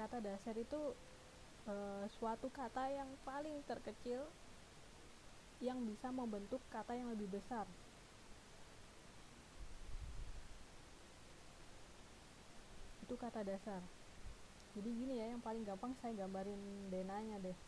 kata dasar itu suatu kata yang paling terkecil yang bisa membentuk kata yang lebih besar. Itu kata dasar. Jadi gini ya, yang paling gampang saya gambarin denanya deh.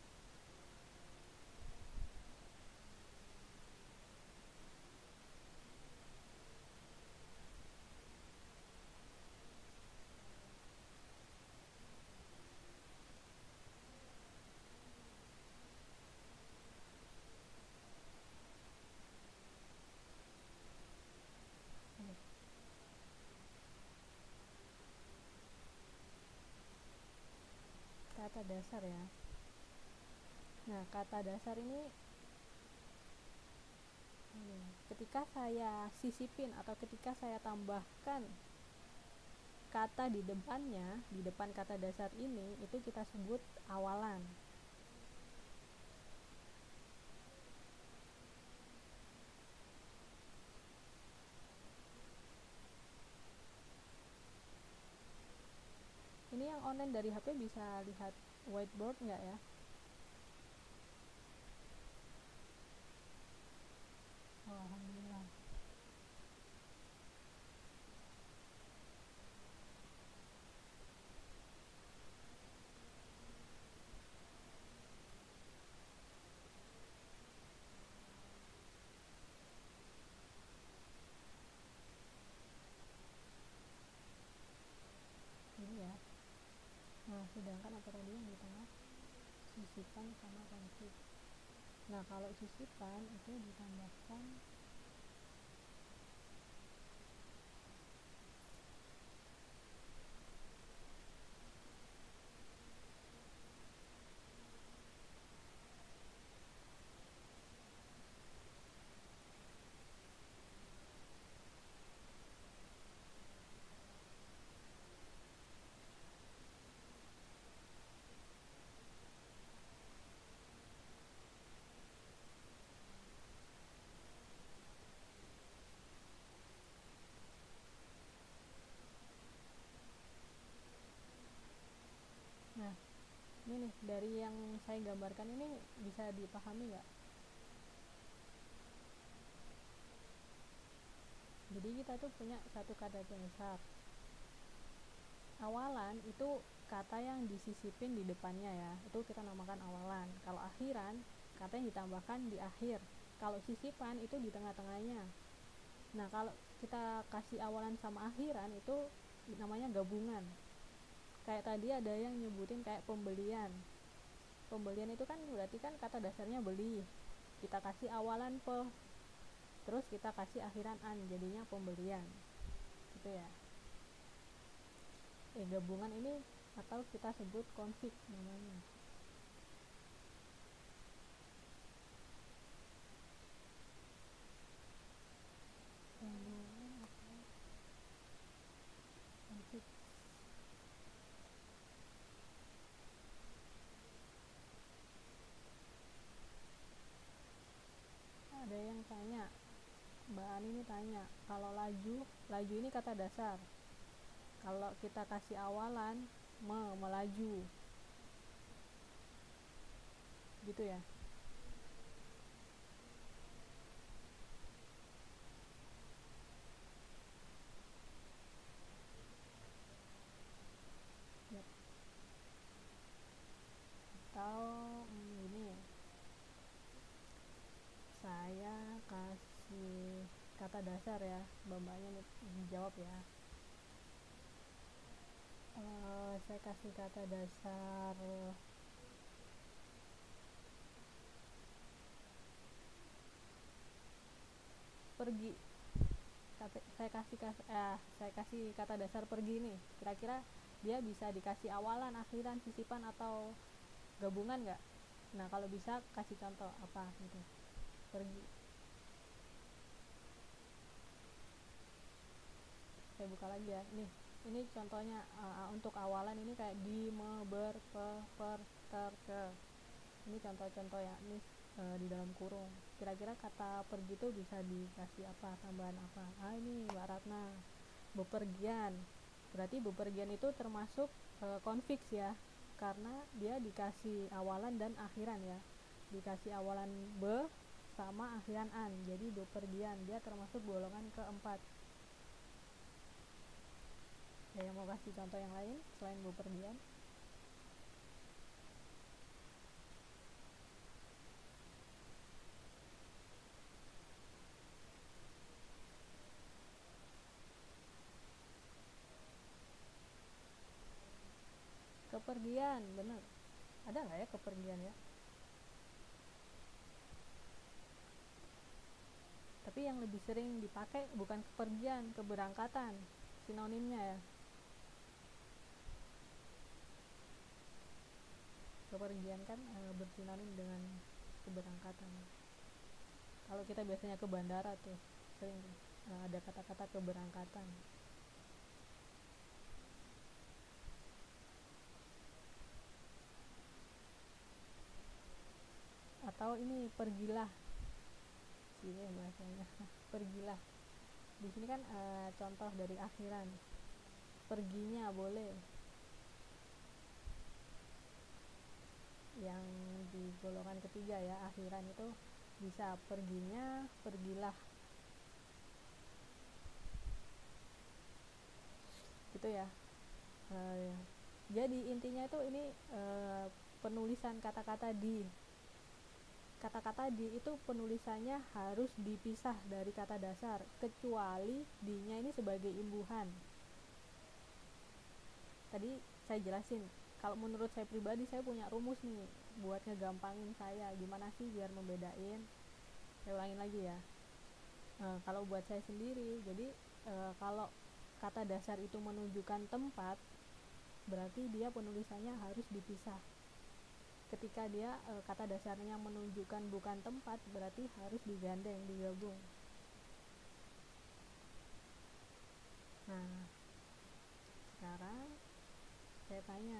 Kata dasar ya. Nah, kata dasar ini ketika saya sisipin atau ketika saya tambahkan kata di depannya, di depan kata dasar ini, itu kita sebut awalan. Ini yang online dari HP bisa lihat whiteboard nggak ya? Oh, alhamdulillah. Ini ya. Nah, sedangkan apa tadi yang di tengah? Sisipan sama konflik. Nah, kalau sisipan itu ditambahkan Nah, ini nih, dari yang saya gambarkan ini bisa dipahami nggak? Jadi kita tuh punya satu kata dasar. Awalan itu kata yang disisipin di depannya ya, itu kita namakan awalan. Kalau akhiran, kata yang ditambahkan di akhir. Kalau sisipan itu di tengah-tengahnya. Nah, kalau kita kasih awalan sama akhiran itu namanya gabungan. Kayak tadi ada yang nyebutin kayak pembelian. Pembelian itu kan berarti kan kata dasarnya beli. Kita kasih awalan pe, terus kita kasih akhiran an, jadinya pembelian. Gitu ya. Gabungan ini atau kita sebut konflik namanya. Konflik. Ada yang tanya, Mbak Ani ini tanya, kalau laju ini kata dasar. Kalau kita kasih awalan melaju. Gitu ya. Yep. Atau ini saya kasih kata dasar ya, mbak-mbaknya dijawab ya. Saya kasih kata dasar pergi. Saya kasih kata dasar pergi nih. Kira-kira dia bisa dikasih awalan, akhiran, sisipan atau gabungan nggak? Nah, kalau bisa kasih contoh apa gitu. Pergi. Saya buka lagi ya. Nih, ini contohnya untuk awalan ini kayak di, me, ber, pe, per, ter, ke. Ini contoh-contoh ya. Ini di dalam kurung. Kira-kira kata pergi itu bisa dikasih apa, tambahan apa? Ini Mbak Ratna, bepergian. Berarti bepergian itu termasuk konfiks ya. karena dia dikasih awalan dan akhiran ya, dikasih awalan be sama akhiran an, jadi bepergian, dia termasuk golongan keempat. Ya, yang mau kasih contoh yang lain selain bepergian? Kepergian, bener. Ada nggak ya kepergian ya? Tapi yang lebih sering dipakai bukan kepergian, keberangkatan, sinonimnya ya. Kepergian kan bersinonim dengan keberangkatan. Kalau kita biasanya ke bandara tuh sering ada kata-kata keberangkatan. Atau ini pergilah, ini bahasanya pergilah. Di sini kan contoh dari akhiran, perginya boleh. Yang di golongan ketiga ya, akhiran itu bisa perginya, pergilah, gitu ya. Jadi intinya itu ini penulisan kata-kata di itu penulisannya harus dipisah dari kata dasar, kecuali di-nya ini sebagai imbuhan. Tadi saya jelasin, kalau menurut saya pribadi saya punya rumus nih buat ngegampangin saya gimana sih biar membedain. Saya ulangin lagi ya. Kalau buat saya sendiri, jadi kalau kata dasar itu menunjukkan tempat, berarti dia penulisannya harus dipisah. Ketika dia kata dasarnya menunjukkan bukan tempat, berarti harus digandeng, digabung. Nah, sekarang saya tanya,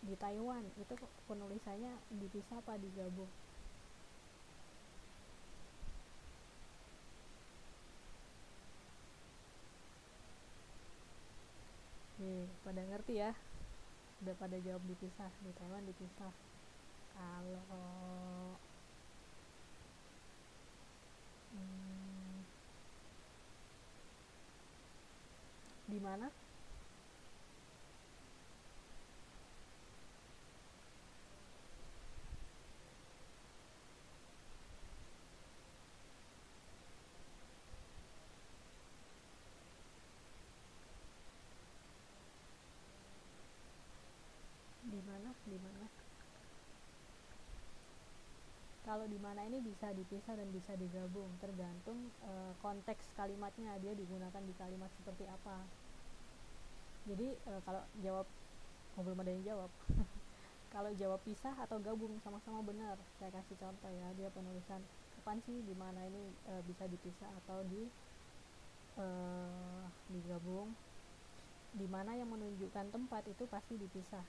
di Taiwan itu penulisannya dipisah apa digabung? Pada ngerti ya, udah pada jawab dipisah. Di Taiwan dipisah. Kalau di mana? Di mana? Di mana? Kalau di mana ini bisa dipisah dan bisa digabung, tergantung konteks kalimatnya, dia digunakan di kalimat seperti apa. Jadi kalau jawab, belum ada yang jawab. Kalau jawab pisah atau gabung sama-sama benar. Saya kasih contoh ya, dia penulisan kapan sih di mana ini bisa dipisah atau digabung. Di mana yang menunjukkan tempat itu pasti dipisah.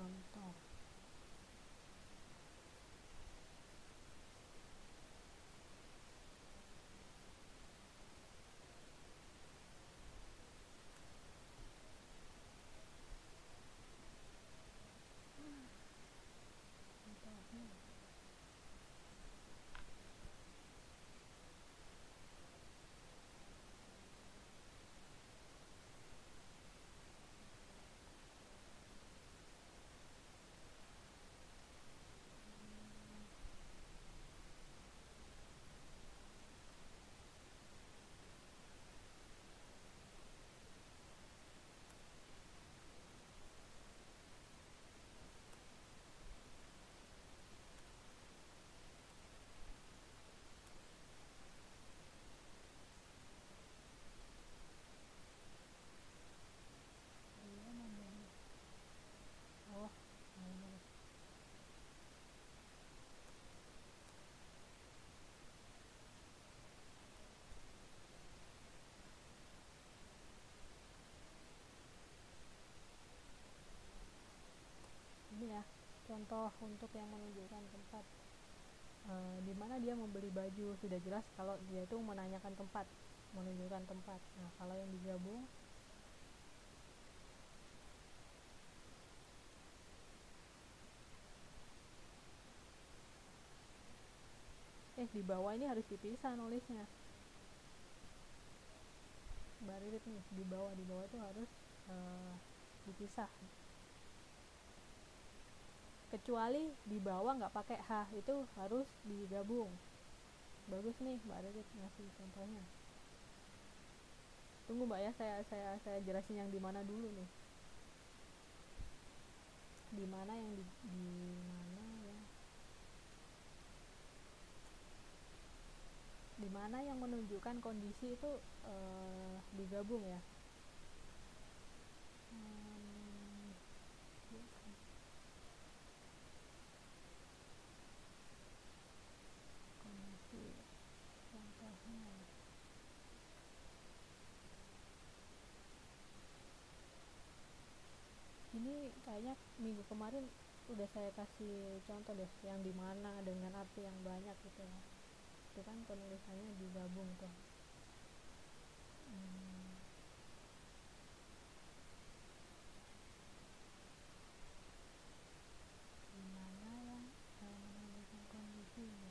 Contoh. contoh untuk yang menunjukkan tempat. Di mana dia membeli baju, sudah jelas kalau dia itu menanyakan tempat, menunjukkan tempat. Nah, kalau yang digabung di bawah ini harus dipisah nulisnya. Baririt nih di bawah itu harus dipisah. Kecuali di bawah nggak pakai H, itu harus digabung. Bagus nih Mbak Ririt ngasih contohnya. Tunggu Mbak ya, saya jelasin yang di mana dulu nih. Di mana yang di mana ya? Di mana yang menunjukkan kondisi itu digabung ya. Kondisi contohnya. Ini kayaknya minggu kemarin udah saya kasih contoh deh, yang di mana dengan arti yang banyak gitu ya. Itu kan penulisannya digabung tuh. Di mana yang menunjukkan kondisi ya.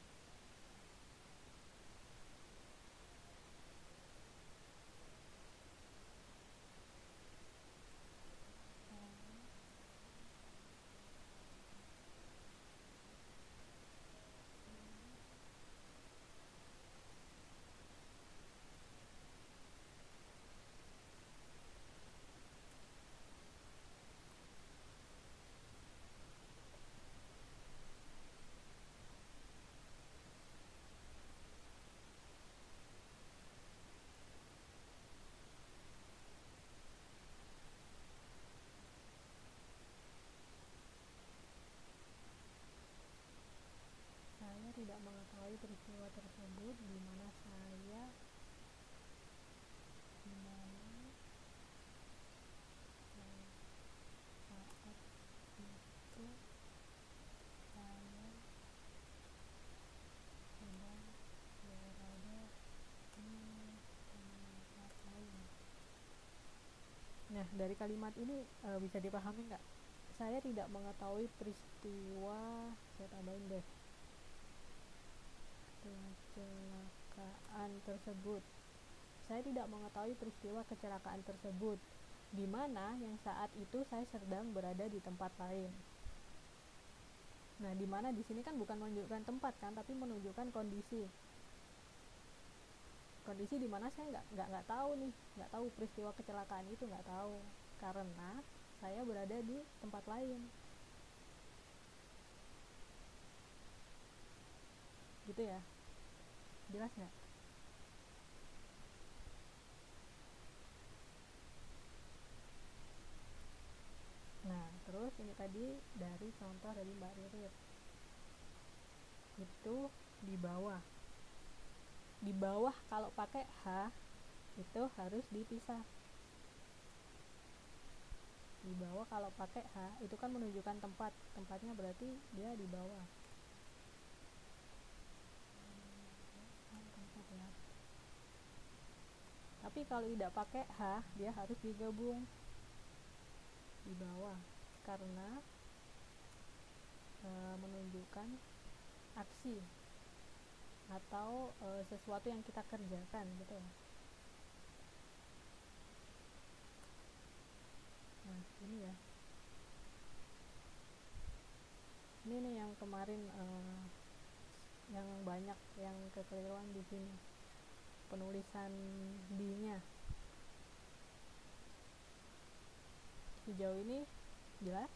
Saya tidak mengetahui peristiwa tersebut di mana saat itu saya sedang berada di tempat lain. Nah, dari kalimat ini bisa dipahami nggak? Saya tidak mengetahui peristiwa, saya tambahin deh, kecelakaan tersebut. Saya tidak mengetahui peristiwa kecelakaan tersebut, di mana yang saat itu saya sedang berada di tempat lain. Nah, di mana di sini kan bukan menunjukkan tempat kan, tapi menunjukkan kondisi. Kondisi di mana saya nggak tahu nih, nggak tahu peristiwa kecelakaan itu, nggak tahu karena saya berada di tempat lain. Gitu ya, jelas nggak? Nah, terus ini tadi dari contoh dari Mbak Ririt itu di bawah. Di bawah kalau pakai H itu harus dipisah. Di bawah kalau pakai H itu kan menunjukkan tempat, tempatnya berarti dia di bawah. Tempat ya. Tapi kalau tidak pakai H dia harus digabung di bawah karena menunjukkan aksi atau sesuatu yang kita kerjakan gitu ya. Nah, ini ya. Ini nih yang kemarin yang banyak yang kekeliruan di sini. Penulisan D-nya. Sejauh ini jelas?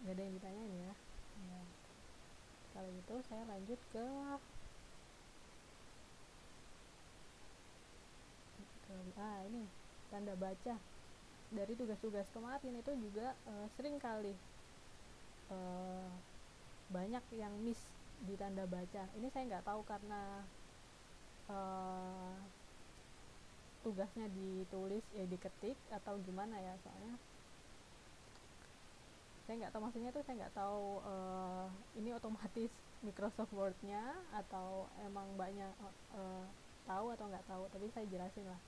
Gak ada yang ditanyain ya. Kalau gitu saya lanjut ke ini tanda baca. dari tugas-tugas kemarin itu juga sering kali banyak yang miss di tanda baca. Ini saya nggak tahu karena tugasnya ditulis diketik atau gimana ya, soalnya saya nggak tahu, maksudnya tuh saya nggak tahu ini otomatis Microsoft Word-nya atau emang mbaknya tahu atau nggak tahu, tapi saya jelasin lah.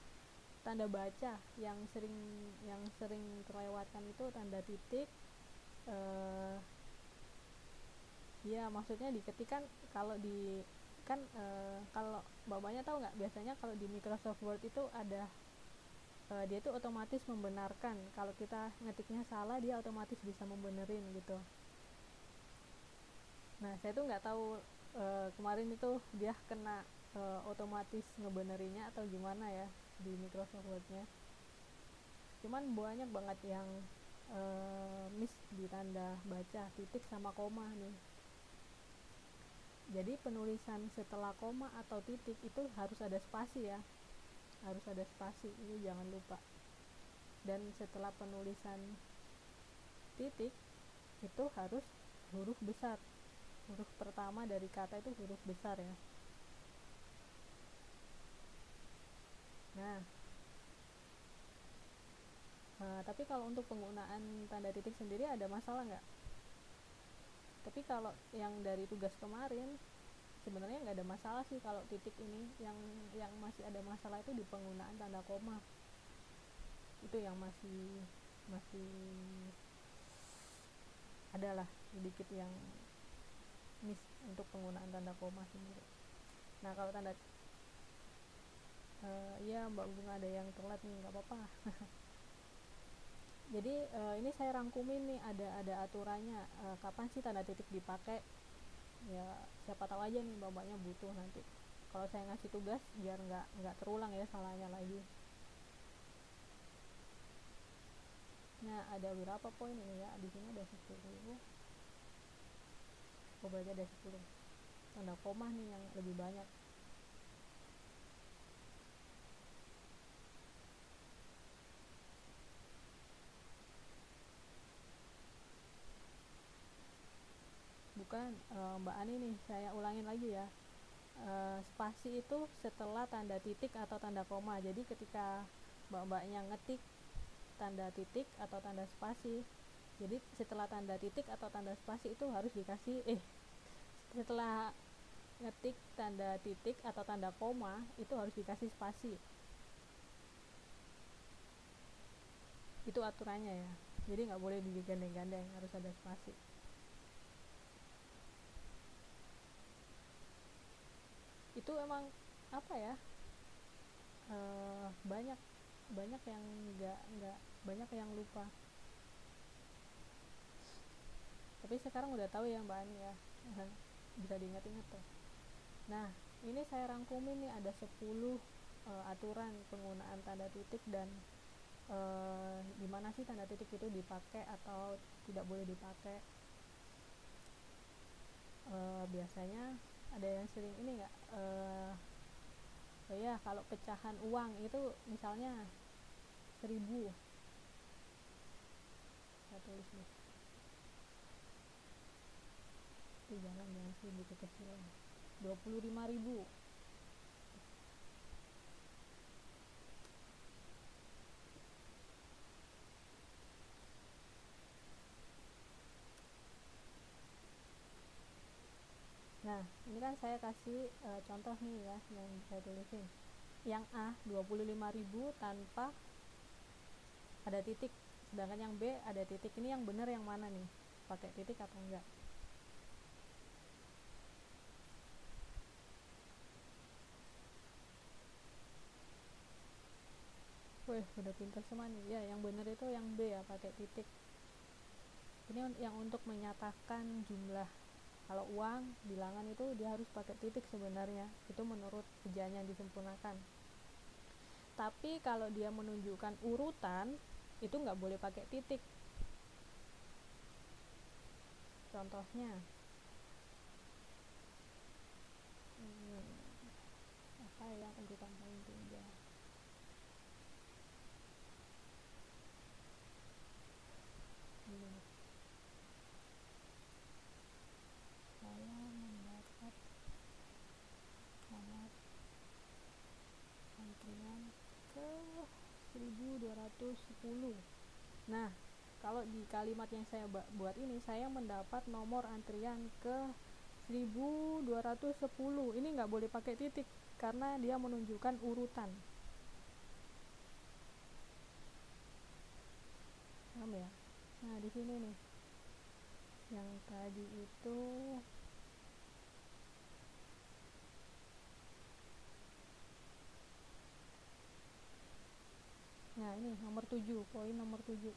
Tanda baca yang sering terlewatkan itu tanda titik. Ya maksudnya diketik kan, kalau di kan kalau mbaknya tahu nggak, biasanya kalau di Microsoft Word itu ada dia itu otomatis membenarkan. Kalau kita ngetiknya salah, dia otomatis bisa membenerin gitu. Nah saya tuh nggak tahu kemarin itu dia kena otomatis ngebenerinnya atau gimana ya di Microsoft Word-nya. Cuman banyak banget yang miss di tanda baca titik sama koma nih. Jadi penulisan setelah koma atau titik itu harus ada spasi ya, harus ada spasi, ini jangan lupa. Dan setelah penulisan titik itu harus huruf besar, huruf pertama dari kata itu huruf besar ya. Nah tapi kalau untuk penggunaan tanda titik sendiri ada masalah nggak? Tapi kalau yang dari tugas kemarin sebenarnya nggak ada masalah sih kalau titik ini. Yang masih ada masalah itu di penggunaan tanda koma, itu yang masih adalah sedikit yang miss untuk penggunaan tanda koma sendiri. Nah kalau tanda ya Mbak Bunga ada yang telat nih, nggak apa-apa. Jadi ini saya rangkumin nih, ada aturannya kapan sih tanda titik dipakai. Ya siapa tahu aja nih mbaknya butuh nanti kalau saya ngasih tugas, biar nggak terulang ya salahnya lagi. Nah ada berapa poin ini ya, di sini ada 10. Berarti ada 10 tanda koma nih yang lebih banyak. Bukan Mbak Ani nih, saya ulangin lagi ya. Spasi itu setelah tanda titik atau tanda koma. Jadi ketika mbak-mbaknya ngetik tanda titik atau tanda spasi, jadi setelah tanda titik atau tanda spasi itu harus dikasih setelah ngetik tanda titik atau tanda koma itu harus dikasih spasi. Itu aturannya ya, jadi nggak boleh digandeng-gandeng, harus ada spasi. Itu emang apa ya, banyak yang nggak banyak yang lupa. Tapi sekarang udah tahu ya Mbak Ani ya, bisa diingat-ingat tuh. Nah ini saya rangkumin nih, ada 10 aturan penggunaan tanda titik dan gimana sih tanda titik itu dipakai atau tidak boleh dipakai. Biasanya ada yang sering ini nggak, oh ya kalau pecahan uang itu misalnya 1000, saya tulis nih, jangan 1000 kekecilan, 25.000. Nah ini kan saya kasih contoh nih ya yang saya tulisin. Yang A 25.000 tanpa ada titik, sedangkan yang B ada titik. Ini yang benar yang mana nih, pakai titik atau enggak? Wih udah pintar semua nih ya. Yang benar itu yang B ya, pakai titik. Ini yang untuk menyatakan jumlah. Kalau uang bilangan itu dia harus pakai titik sebenarnya, itu menurut ujian yang disempurnakan. Tapi kalau dia menunjukkan urutan itu nggak boleh pakai titik. Contohnya apa ya, urutan paling tinggi. 10. Nah, kalau di kalimat yang saya buat ini, saya mendapat nomor antrian ke 1210. Ini nggak boleh pakai titik karena dia menunjukkan urutan. Paham ya? Nah, di sini nih. Yang tadi itu nah, ini nomor 7, poin nomor 7.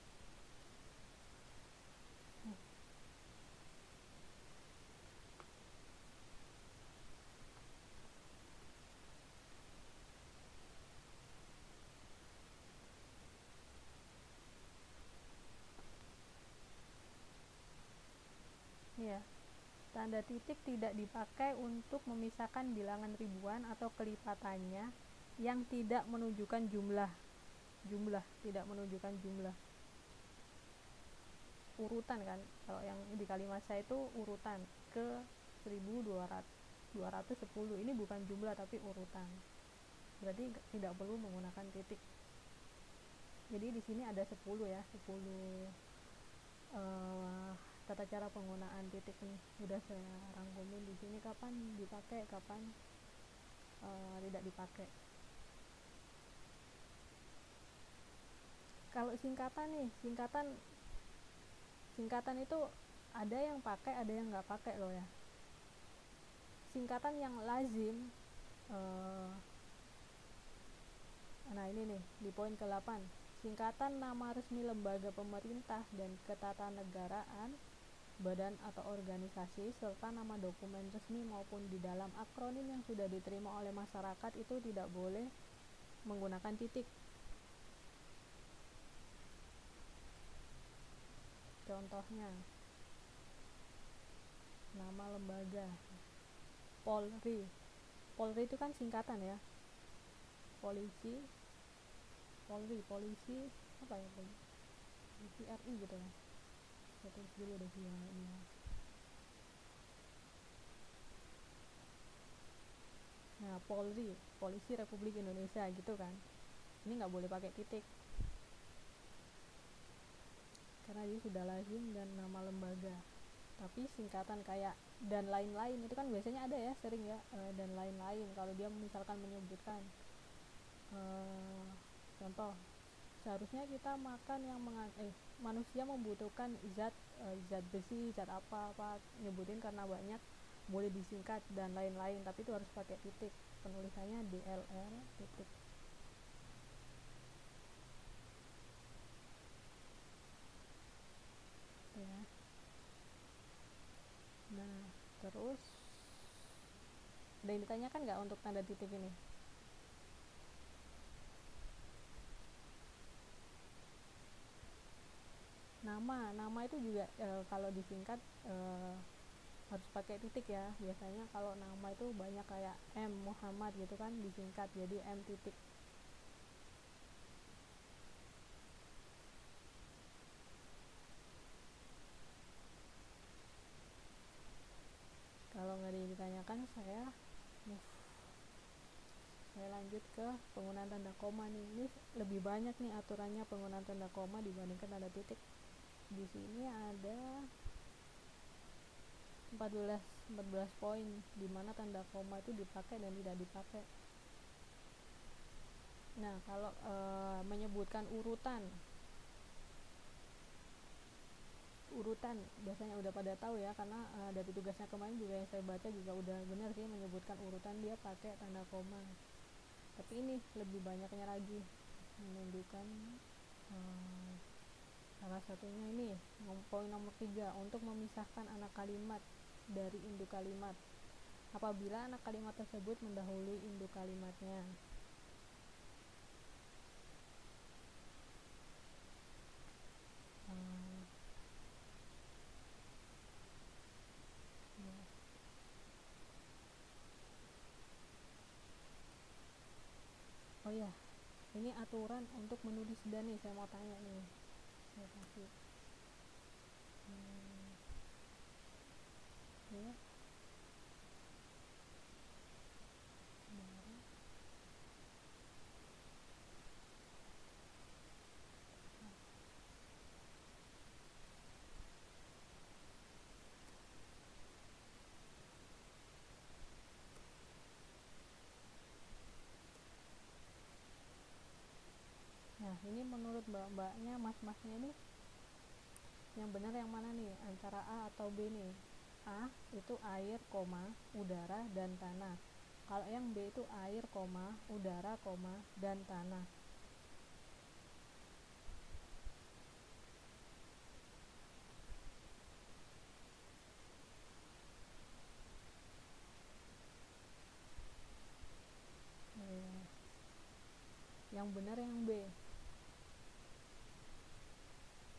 Iya. Tanda titik tidak dipakai untuk memisahkan bilangan ribuan atau kelipatannya yang tidak menunjukkan jumlah. Tidak menunjukkan jumlah. Urutan kan, kalau yang di kalimat saya itu urutan ke 1210. Ini bukan jumlah tapi urutan. Berarti tidak perlu menggunakan titik. Jadi di sini ada 10 ya, 10 tata cara penggunaan titik nih udah saya rangkumin di sini, kapan dipakai, kapan tidak dipakai. Kalau singkatan nih, singkatan itu ada yang pakai, ada yang nggak pakai loh ya. Singkatan yang lazim, nah ini nih di poin ke-8, singkatan nama resmi lembaga pemerintah dan ketatanegaraan, badan atau organisasi, serta nama dokumen resmi maupun di dalam akronim yang sudah diterima oleh masyarakat itu tidak boleh menggunakan titik. Contohnya, nama lembaga Polri. Polri itu kan singkatan ya. Polisi apa ya, polisi RI gitu ya. Saya tulis dulu deh yang ini ya. Nah, Polri, Polisi Republik Indonesia gitu kan. Ini nggak boleh pakai titik karena dia sudah lazim dan nama lembaga. Tapi singkatan kayak dan lain-lain itu kan biasanya ada ya, sering ya, dan lain-lain. Kalau dia misalkan menyebutkan contoh, seharusnya kita makan yang manusia membutuhkan zat besi, zat apa nyebutin karena banyak, boleh disingkat dan lain-lain, tapi itu harus pakai titik, penulisannya DLR titik ya. Nah, terus ada yang ditanyakan nggak untuk tanda titik ini? Nama itu juga kalau disingkat harus pakai titik ya. Biasanya kalau nama itu banyak kayak M Muhammad gitu kan, disingkat jadi M titik. Kalau nggak ada yang ditanyakan, saya lanjut ke penggunaan tanda koma nih. Ini lebih banyak nih aturannya penggunaan tanda koma dibandingkan tanda titik. Di sini ada 14 poin di mana tanda koma itu dipakai dan tidak dipakai. Nah, kalau menyebutkan urutan biasanya udah pada tahu ya, karena dari tugasnya kemarin juga yang saya baca juga udah benar sih, menyebutkan urutan dia pakai tanda koma. Tapi ini lebih banyaknya lagi menunjukkan salah satunya ini poin nomor 3, untuk memisahkan anak kalimat dari induk kalimat apabila anak kalimat tersebut mendahului induk kalimatnya. Oh ya, ini aturan untuk menulis dan nih, saya mau tanya nih, saya kasih ya. mbak-mbaknya, mas-masnya ini yang benar yang mana nih, antara A atau B nih. A itu air, udara dan tanah. Kalau yang B itu air, udara, dan tanah. Yang benar yang B.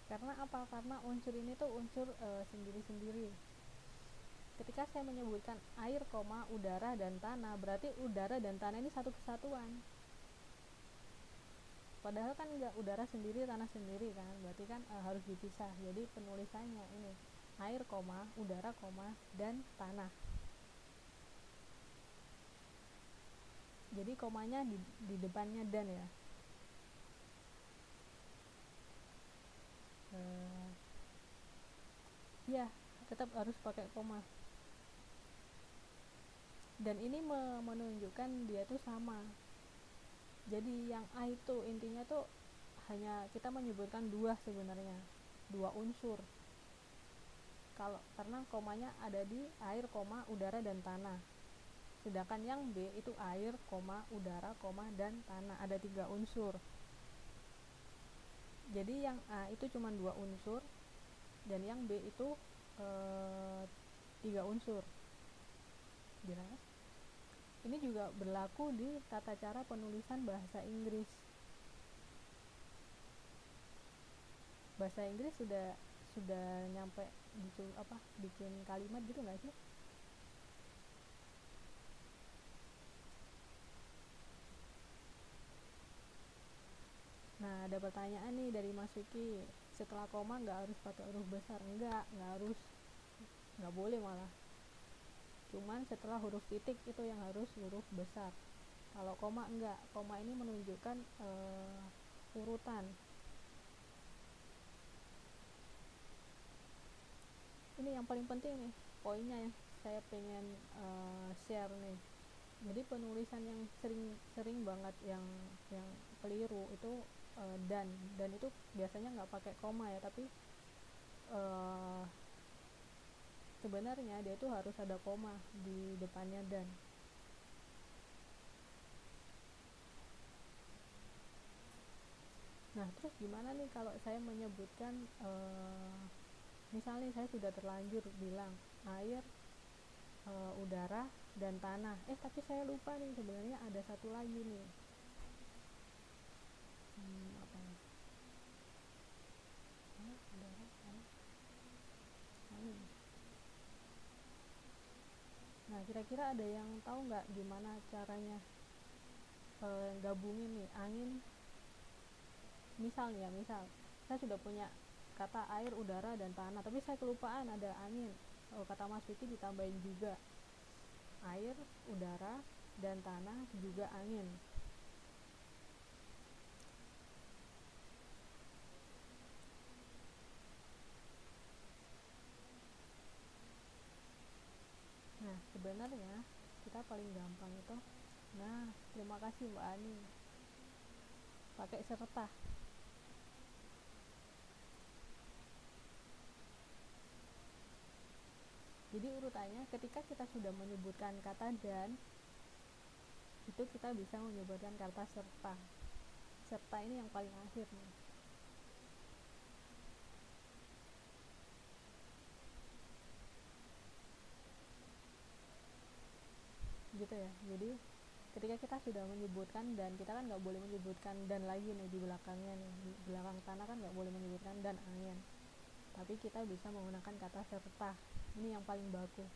Karena apa? Karena unsur ini tuh unsur sendiri-sendiri. Ketika saya menyebutkan air, udara dan tanah, berarti udara dan tanah ini satu kesatuan. Padahal kan enggak, udara sendiri, tanah sendiri kan, berarti kan harus dipisah. Jadi penulisannya ini air, udara, dan tanah. Jadi komanya di depannya dan ya. Ya, tetap harus pakai koma. Dan ini menunjukkan dia tuh sama. Jadi yang A itu intinya tuh hanya kita menyebutkan dua sebenarnya, dua unsur. Karena komanya ada di air, udara dan tanah. Sedangkan yang B itu air, udara, dan tanah, ada 3 unsur. Jadi yang A itu cuma 2 unsur dan yang B itu 3 unsur. Jelas? Ini juga berlaku di tata cara penulisan bahasa Inggris. Bahasa Inggris sudah nyampe bikin kalimat gitu nggak sih? Nah, ada pertanyaan nih dari Mas Vicky, setelah koma nggak harus pakai huruf besar? Nggak harus, nggak boleh malah. Cuman setelah huruf titik itu yang harus huruf besar. Kalau koma enggak, koma ini menunjukkan urutan. Ini yang paling penting nih, poinnya yang saya pengen share nih. Jadi penulisan yang sering banget yang keliru itu dan itu biasanya nggak pakai koma ya, tapi sebenarnya dia itu harus ada koma di depannya dan. Nah, terus gimana nih kalau saya menyebutkan misalnya saya sudah terlanjur bilang air, udara dan tanah, tapi saya lupa nih, sebenarnya ada satu lagi nih. Apa ya? Udara, tanah, angin. Nah, kira-kira ada yang tahu nggak gimana caranya gabungin nih angin? Misal saya sudah punya kata air, udara dan tanah, tapi saya kelupaan ada angin. Kata Mas Vicky ditambahin juga air, udara dan tanah juga angin. Nah, sebenarnya kita paling gampang itu, nah terima kasih Mbak Ani, pakai serta. Jadi urutannya ketika kita sudah menyebutkan kata dan, itu kita bisa menyebutkan kata serta. Serta ini yang paling akhir nih. Gitu ya. Jadi ketika kita sudah menyebutkan dan, kita kan nggak boleh menyebutkan dan lagi nih di belakangnya nih, di belakang tanah kan nggak boleh menyebutkan dan angin, tapi kita bisa menggunakan kata serta. Ini yang paling baku. Oke.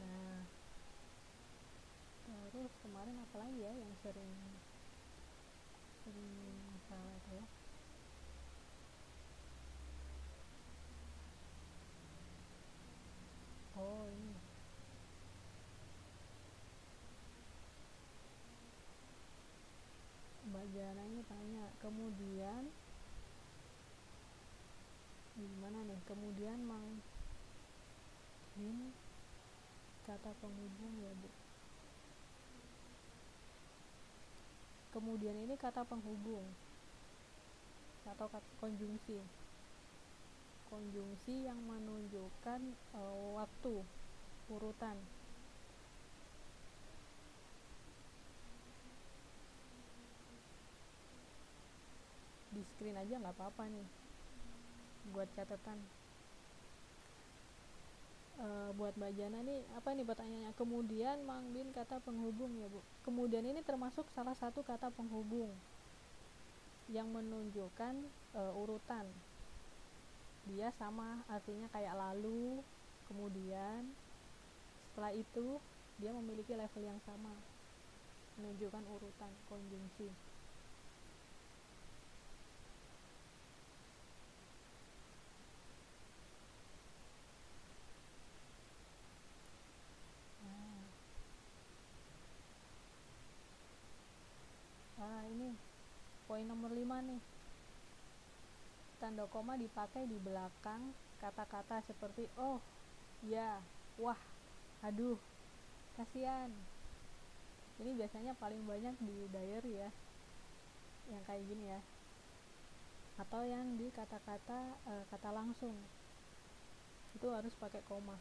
Nah, terus kemarin apa lagi ya yang sering salah itu ya? Oh, ini Mbak Jana ini tanya, Kemudian Mang Bin kata penghubung ya Bu. Kemudian ini kata penghubung atau kata konjungsi. Konjungsi yang menunjukkan waktu, urutan. Di screen aja nggak apa-apa nih, buat catatan. Buat Mbak Jana nih, apa nih pertanyaannya? Kemudian Mang Bin kata penghubung ya Bu. Kemudian ini termasuk salah satu kata penghubung yang menunjukkan urutan. Dia sama artinya kayak lalu, kemudian, setelah itu dia memiliki level yang sama, menunjukkan urutan, konjungsi. Ini poin nomor 5 nih. Tanda koma dipakai di belakang kata-kata seperti oh, ya, wah, aduh, kasihan. Ini biasanya paling banyak di diary ya, yang kayak gini ya, atau yang di kata-kata kata langsung itu harus pakai koma.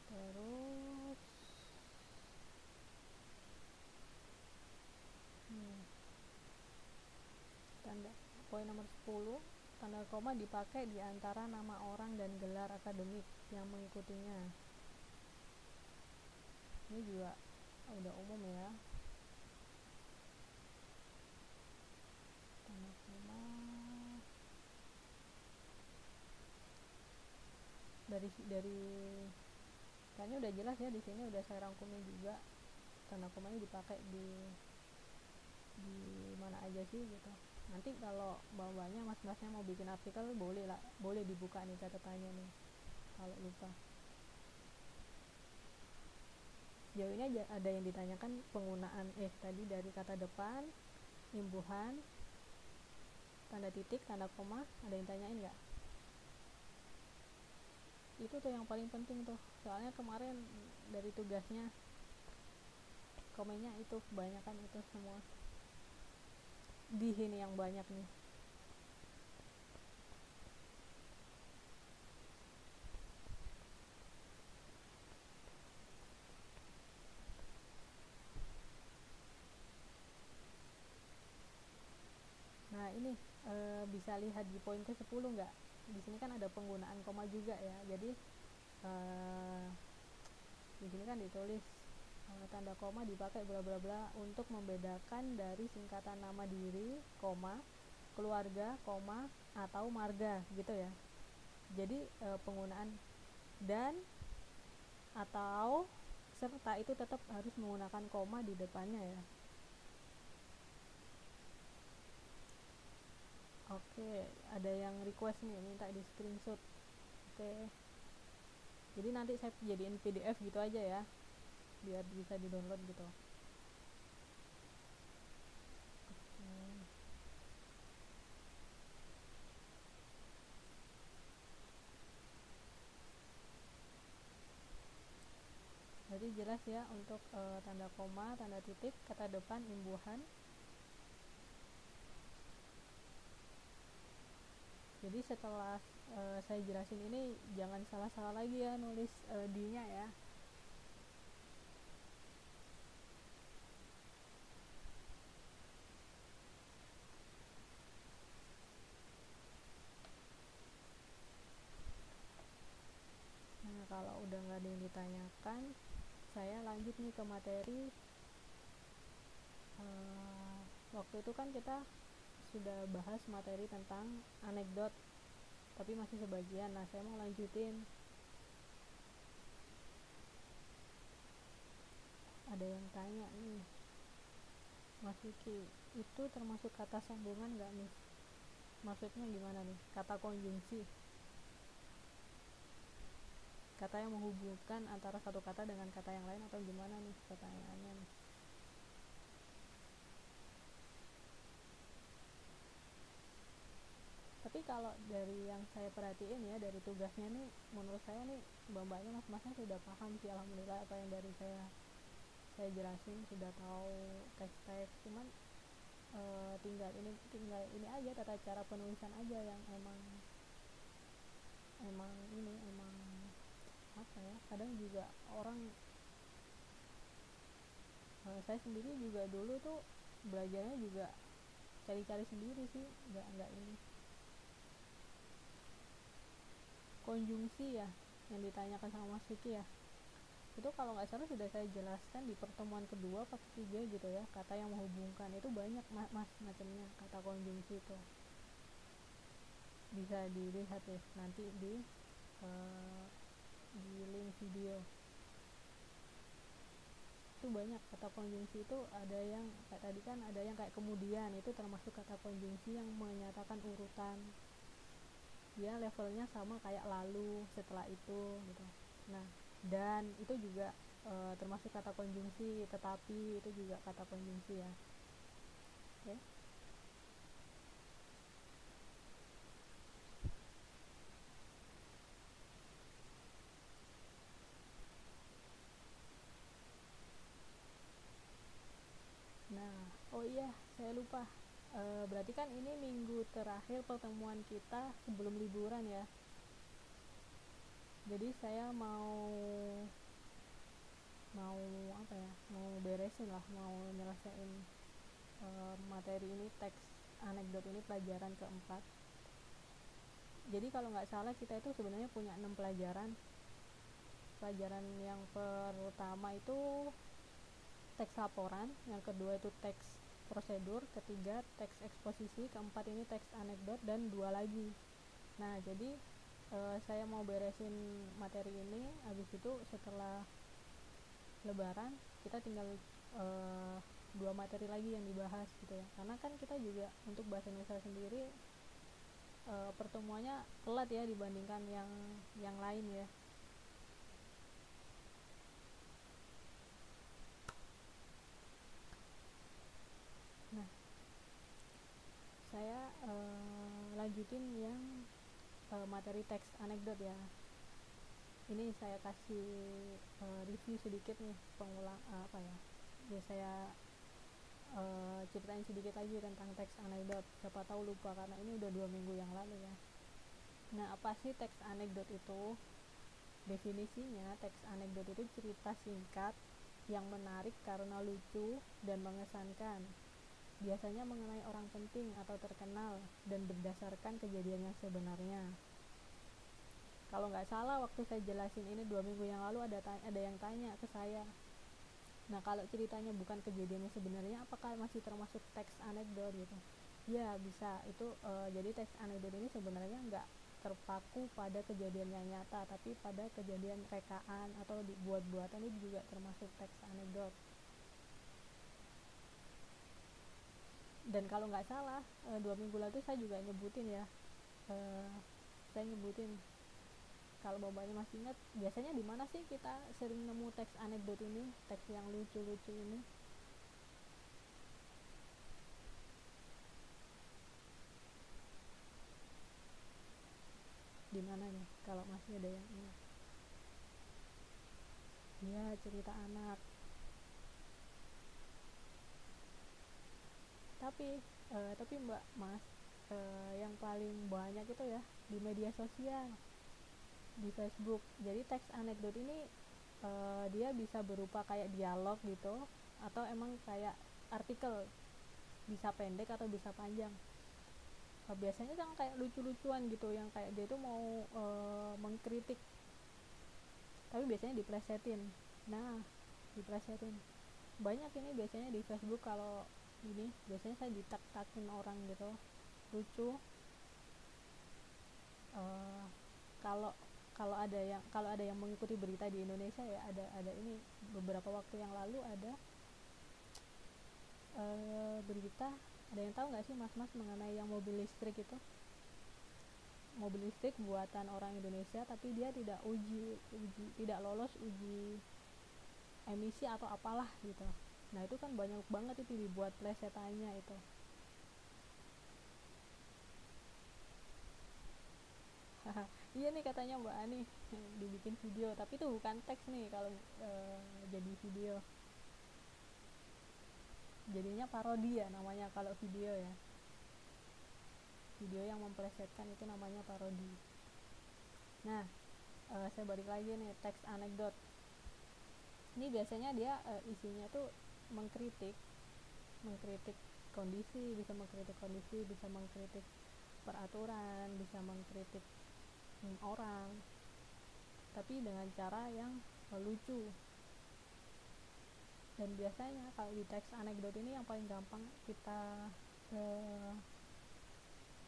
Terus tanda poin nomor 10, tanda koma dipakai di antara nama orang dan gelar akademik yang mengikutinya. Ini juga udah umum ya. Tanda koma dari kayaknya udah jelas ya, di sini udah saya rangkumin juga. Tanda komanya dipakai di mana aja sih gitu. Nanti kalau bawahnya mas-masnya mau bikin artikel boleh lah, boleh dibuka nih catatannya nih kalau lupa. Sejauh ini aja ada yang ditanyakan penggunaan tadi dari kata depan, imbuhan, tanda titik, tanda koma, ada yang tanyain nggak? Itu tuh yang paling penting tuh, soalnya kemarin dari tugasnya komennya itu kebanyakan itu semua di sini yang banyak nih. Nah ini bisa lihat di poin ke-10 nggak? Di sini kan ada penggunaan koma juga ya. Jadi di sini kan ditulis tanda koma dipakai bla bla bla untuk membedakan dari singkatan nama diri, koma, keluarga, koma, atau marga gitu ya. Jadi penggunaan dan atau serta itu tetap harus menggunakan koma di depannya ya. Oke, ada yang request nih minta di screenshot. Oke, jadi nanti saya jadiin PDF gitu aja ya, biar bisa di download gitu. Jadi jelas ya untuk tanda koma, tanda titik, kata depan, imbuhan. Jadi setelah saya jelasin ini jangan salah-salah lagi ya nulis D-nya ya. Nah kalau udah nggak ada yang ditanyakan, saya lanjut nih ke materi. Waktu itu kan kita sudah bahas materi tentang anekdot, tapi masih sebagian. Nah saya mau lanjutin. Ada yang tanya nih, Mas Vicky, itu termasuk kata sambungan nggak nih? Maksudnya gimana nih? Kata konjungsi, kata yang menghubungkan antara satu kata dengan kata yang lain, atau gimana nih pertanyaannya nih? kalau dari yang saya perhatiin ya, dari tugasnya nih, menurut saya nih mbak-mbaknya, mas-masnya sudah paham sih, alhamdulillah, apa yang dari saya jelasin, sudah tahu teks-teks. Cuman tinggal ini aja, tata cara penulisan aja yang emang apa ya, kadang juga orang, saya sendiri juga dulu tuh belajarnya juga cari-cari sendiri sih, nggak ini. Konjungsi ya, yang ditanyakan sama Mas Vicky ya, itu kalau nggak salah sudah saya jelaskan di pertemuan kedua pas ketiga gitu ya. Kata yang menghubungkan itu banyak mas macamnya, kata konjungsi itu bisa dilihat ya nanti uh, di link video. Itu banyak kata konjungsi, itu ada yang kayak tadi kan, ada yang kayak kemudian, itu termasuk kata konjungsi yang menyatakan urutan, dia levelnya sama kayak lalu, setelah itu gitu. Nah, dan itu juga termasuk kata konjungsi, tetapi itu juga kata konjungsi ya. Oke. Nah, oh iya, saya lupa. Berarti kan ini minggu terakhir pertemuan kita sebelum liburan ya. Jadi saya mau apa ya? Mau beresin lah, mau nyelesain materi ini, teks anekdot ini, pelajaran keempat. Jadi kalau nggak salah kita itu sebenarnya punya 6 pelajaran. Pelajaran yang pertama itu teks laporan, yang kedua itu teks prosedur, ketiga teks eksposisi, keempat ini teks anekdot, dan 2 lagi. Nah, jadi saya mau beresin materi ini, habis itu setelah lebaran kita tinggal 2 materi lagi yang dibahas gitu ya. Karena kan kita juga untuk bahasa Indonesia sendiri pertemuannya telat ya dibandingkan yang lain ya. Nah, saya lanjutin yang materi teks anekdot ya. Ini saya kasih review sedikit nih, pengulang apa ya. Ya saya ceritain sedikit lagi tentang teks anekdot. Siapa tahu lupa karena ini udah 2 minggu yang lalu ya. Nah, apa sih teks anekdot itu? Definisinya, teks anekdot itu cerita singkat yang menarik karena lucu dan mengesankan, biasanya mengenai orang penting atau terkenal dan berdasarkan kejadian yang sebenarnya. Kalau nggak salah waktu saya jelasin ini 2 minggu yang lalu ada yang tanya ke saya, nah kalau ceritanya bukan kejadian yang sebenarnya, apakah masih termasuk teks anekdot gitu? Ya bisa, itu jadi teks anekdot ini sebenarnya nggak terpaku pada kejadian yang nyata, tapi pada kejadian rekaan atau dibuat-buatan, itu juga termasuk teks anekdot. Dan kalau nggak salah 2 minggu lalu saya juga nyebutin ya, saya nyebutin, kalau bapaknya masih ingat, biasanya di mana sih kita sering nemu teks anekdot ini, teks yang lucu-lucu ini? Di mana nih kalau masih ada yang ingat? Ya, cerita anak. Tapi Mbak Mas, yang paling banyak itu ya di media sosial, di Facebook. Jadi teks anekdot ini dia bisa berupa kayak dialog gitu, atau emang kayak artikel, bisa pendek atau bisa panjang. Biasanya kan kayak lucu-lucuan gitu, yang kayak dia tuh mau mengkritik, tapi biasanya diplesetin. Nah, diplesetin banyak ini biasanya di Facebook. Kalau ini biasanya saya ditak-takin orang gitu, lucu. uh, kalau kalau ada yang mengikuti berita di Indonesia ya, ada ini beberapa waktu yang lalu ada berita, ada yang tahu nggak sih mas-mas mengenai yang mobil listrik itu? Mobil listrik buatan orang Indonesia, tapi dia tidak tidak lolos uji emisi atau apalah gitu. Nah, itu kan banyak banget itu dibuat plesetannya itu. Iya nih katanya Mbak Ani dibikin video, tapi itu bukan teks nih kalau jadi video, jadinya parodi ya namanya kalau video ya, video yang memplesetkan itu namanya parodi. Nah, saya balik lagi nih, teks anekdot ini biasanya dia isinya tuh mengkritik mengkritik kondisi, bisa mengkritik peraturan, bisa mengkritik orang, tapi dengan cara yang lucu. Dan biasanya kalau di teks anekdot ini yang paling gampang kita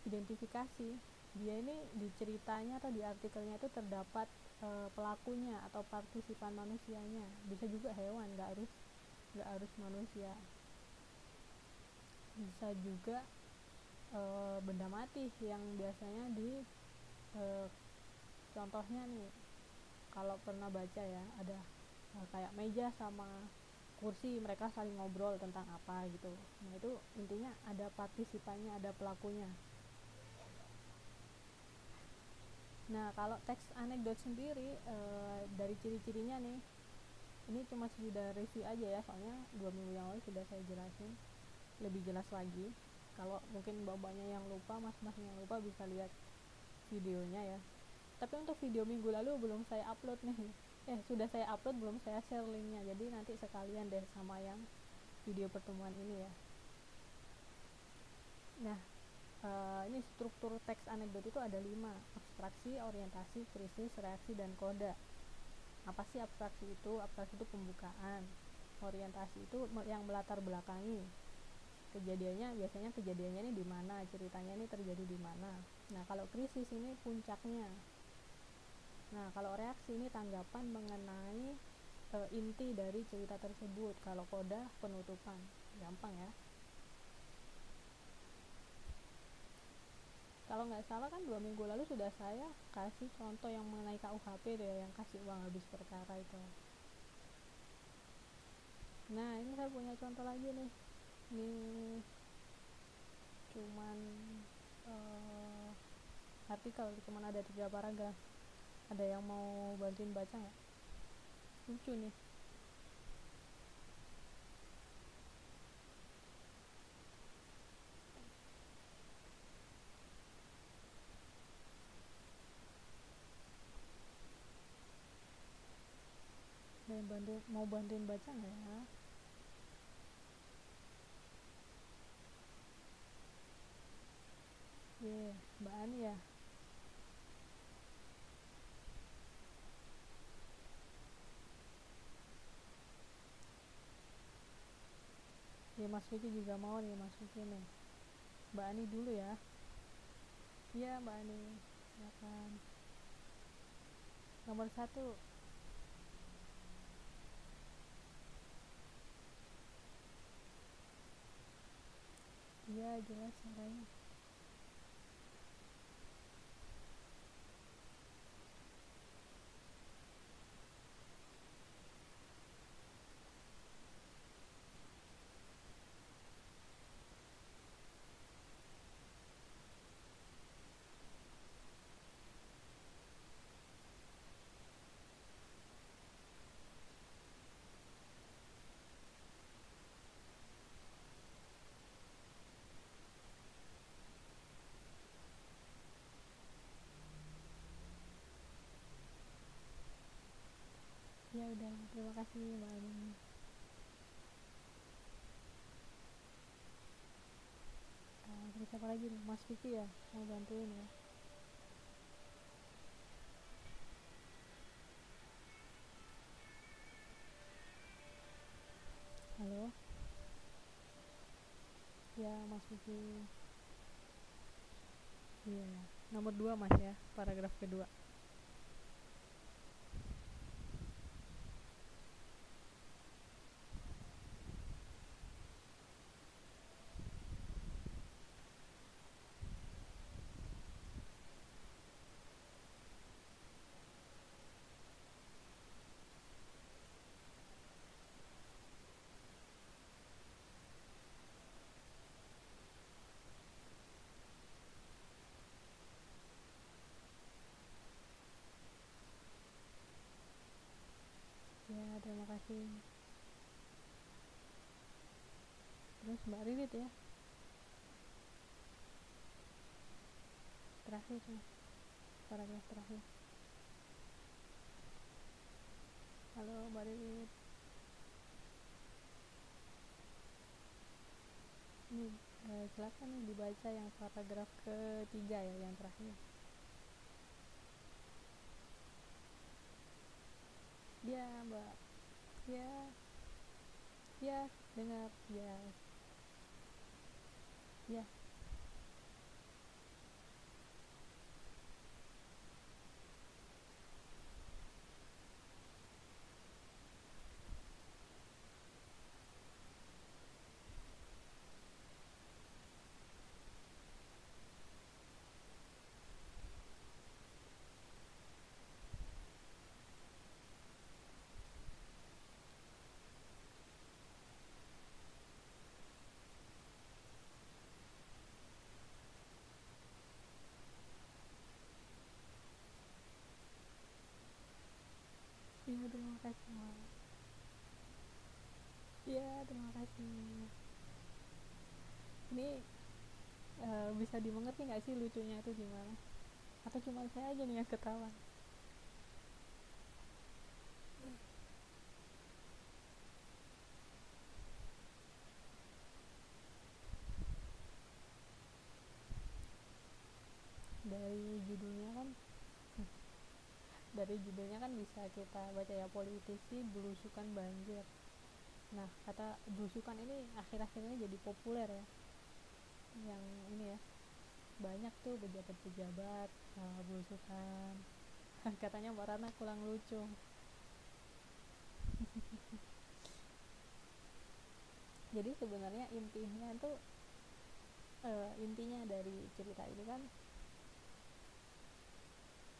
identifikasi, dia ini di ceritanya atau di artikelnya itu terdapat pelakunya atau partisipan manusianya, bisa juga hewan, nggak harus manusia, bisa juga benda mati yang biasanya di contohnya nih, kalau pernah baca ya, ada kayak meja sama kursi, mereka saling ngobrol tentang apa gitu. Nah itu intinya ada partisipannya, ada pelakunya. Nah kalau teks anekdot sendiri dari ciri-cirinya nih, ini cuma sekedar review aja ya, soalnya 2 minggu yang lalu sudah saya jelasin lebih jelas lagi. Kalau mungkin mbak-mbaknya yang lupa, mas-masnya yang lupa, bisa lihat videonya ya. Tapi untuk video minggu lalu belum saya upload nih, sudah saya upload, belum saya share linknya, jadi nanti sekalian deh sama yang video pertemuan ini ya. Nah ini struktur teks anekdot itu ada 5: abstraksi, orientasi, krisis, reaksi, dan koda. Apa sih abstraksi itu? Abstraksi itu pembukaan, orientasi itu yang melatar belakangi kejadiannya, biasanya kejadiannya ini di mana, ceritanya ini terjadi di mana. Nah kalau krisis ini puncaknya. Nah kalau reaksi ini tanggapan mengenai inti dari cerita tersebut. Kalau koda penutupan, gampang ya. Kalau nggak salah kan 2 minggu lalu sudah saya kasih contoh yang mengenai KUHP deh, yang kasih uang habis perkara itu. Nah ini saya punya contoh lagi nih, ini cuman artikel, cuman ada 3 paragraf. Ada yang mau bantuin baca nggak? Lucu nih. Ada yang mau bantuin baca nggak ya? Mbak Ani ya. Mas Vicky juga mau nih, Mas Vicky nih. Mbak Ani dulu ya. Iya Mbak Ani, silakan. Nomor 1. Iya jelas suaranya. Ya udah, terima kasih Mbak Ani. Terus siapa lagi nih? Mas Vicky ya, mau bantuin ya. Halo. Ya Mas Vicky. Iya, nomor 2 Mas ya, paragraf kedua. pusing. Terus Mbak Ririt ya, terakhir nih, paragraf terakhir. Halo Mbak Ririt. Ini silakan nih dibaca yang paragraf ketiga ya, yang terakhir. Ya Mbak, ya, ya dengar, ya, ya. Iya, terima kasih Mbak. Iya, terima kasih. Ini bisa dimengerti nggak sih lucunya itu gimana? Atau cuma saya aja nih yang ketawa? Dari judulnya kan, dari judulnya kan bisa kita baca ya, politisi belusukan banjir. Nah, kata belusukan ini akhir-akhir ini jadi populer ya. Yang ini ya, banyak tuh pejabat-pejabat belusukan. Katanya Mbak Rana kurang lucu. Jadi sebenarnya intinya dari cerita ini kan,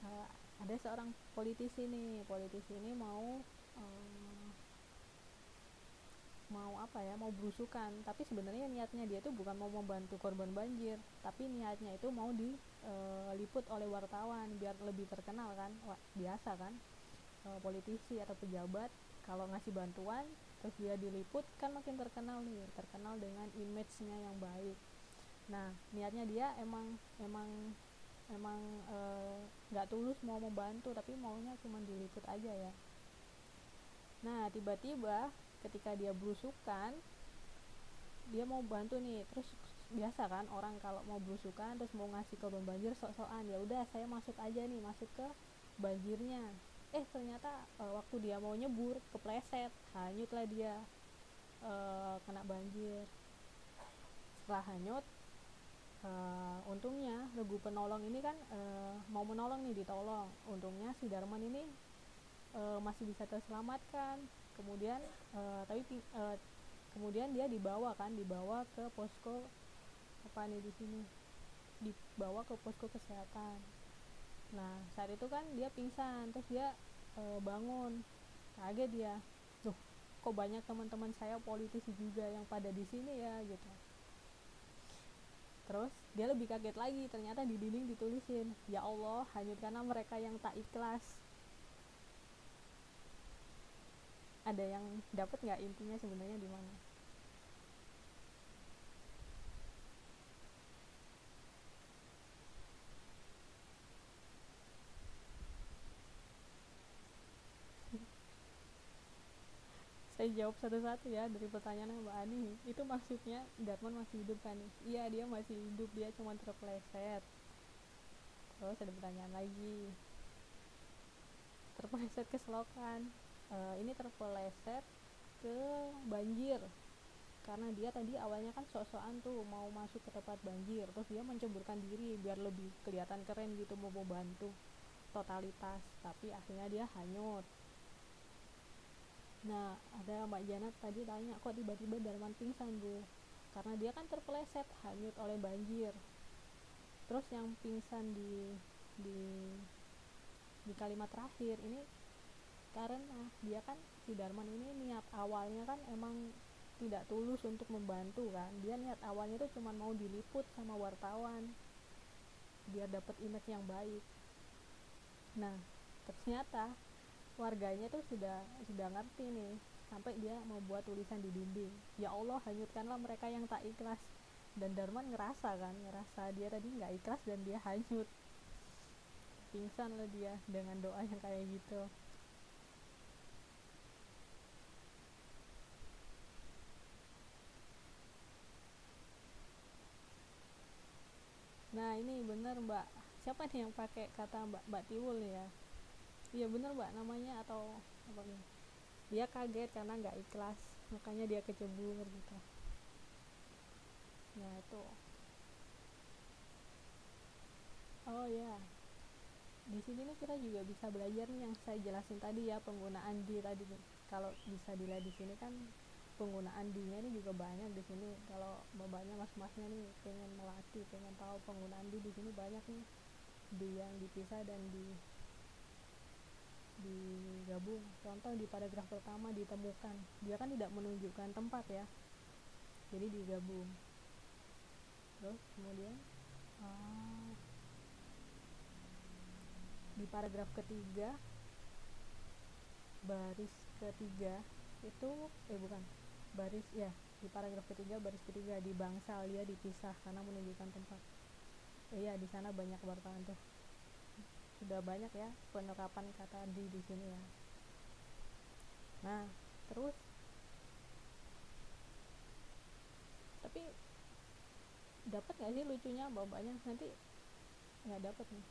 uh, ada seorang politisi ini uh, mau apa ya, mau berusukan, tapi sebenarnya niatnya dia itu bukan mau membantu korban banjir, tapi niatnya itu mau diliput oleh wartawan biar lebih terkenal kan. Biasa kan, politisi atau pejabat kalau ngasih bantuan terus dia diliput kan makin terkenal nih, terkenal dengan image-nya yang baik. Nah, niatnya dia emang emang emang nggak tulus mau membantu, tapi maunya cuma diliput aja ya. Nah, tiba-tiba ketika dia berusukan, dia mau bantu nih, terus biasa kan orang kalau mau berusukan terus mau ngasih korban banjir sok-sokan, ya udah saya masuk aja nih, masuk ke banjirnya. Ternyata waktu dia mau nyebur kepleset, hanyut lah dia, kena banjir. Setelah hanyut, untungnya regu penolong ini kan mau menolong nih, ditolong. Untungnya si Darman ini masih bisa terselamatkan. Kemudian kemudian dia dibawa ke posko apa nih di sini, dibawa ke posko kesehatan. Nah, saat itu kan dia pingsan, terus dia bangun, kaget dia, loh kok banyak teman-teman saya politisi juga yang pada di sini ya gitu. Terus dia lebih kaget lagi, ternyata di dinding ditulisin, ya Allah hanyutkanlah mereka yang tak ikhlas. Ada yang dapat nggak intinya sebenarnya di mana? Saya jawab satu-satu ya, dari pertanyaan Mbak Ani. Itu maksudnya Darman masih hidup kan? Iya, dia masih hidup, dia cuma terpeleset. Terus ada pertanyaan lagi, terpeleset ke selokan. Ini terpeleset ke banjir karena dia tadi awalnya kan sok-sokan tuh mau masuk ke tempat banjir, terus dia menceburkan diri biar lebih kelihatan keren gitu, mau bantu totalitas, tapi akhirnya dia hanyut. Nah, ada Mbak Janat tadi tanya, kok tiba-tiba Darman pingsan Bu? Karena dia kan terpeleset hanyut oleh banjir. Terus yang pingsan di di kalimat terakhir ini karena dia kan, si Darman ini niat awalnya kan emang tidak tulus untuk membantu kan. Dia niat awalnya tuh cuma mau diliput sama wartawan biar dapat image yang baik. Nah, ternyata warganya tuh sudah ngerti nih, sampai dia membuat tulisan di dinding, ya Allah hanyutkanlah mereka yang tak ikhlas. Dan Darman ngerasa dia tadi nggak ikhlas dan dia hanyut, pingsan lah dia dengan doa yang kayak gitu. Nah ini bener Mbak, siapa nih yang pakai kata Mbak Tiwul ya? Iya bener Mbak namanya, atau apa nih? Dia kaget karena nggak ikhlas, makanya dia kecebur gitu. Nah itu, oh ya, di sini nih kita juga bisa belajar nih yang saya jelasin tadi ya, penggunaan di tadi nih. Kalau bisa dilihat di sini kan penggunaan di-nya ini juga banyak di sini. Kalau bapaknya mas-masnya nih pengen melatih, pengen tahu penggunaan di sini banyak nih. Di yang dipisah dan digabung. Contoh di paragraf pertama ditemukan, dia kan tidak menunjukkan tempat ya, jadi digabung. Terus kemudian di paragraf ketiga baris ketiga itu bukan baris ya, di paragraf ketiga baris ketiga di bangsal dia dipisah karena menunjukkan tempat. Iya di sana banyak wartawan tuh, sudah banyak ya penerapan kata di sini ya. Nah terus tapi dapat nggak sih lucunya bapaknya? Nanti nggak dapat nih.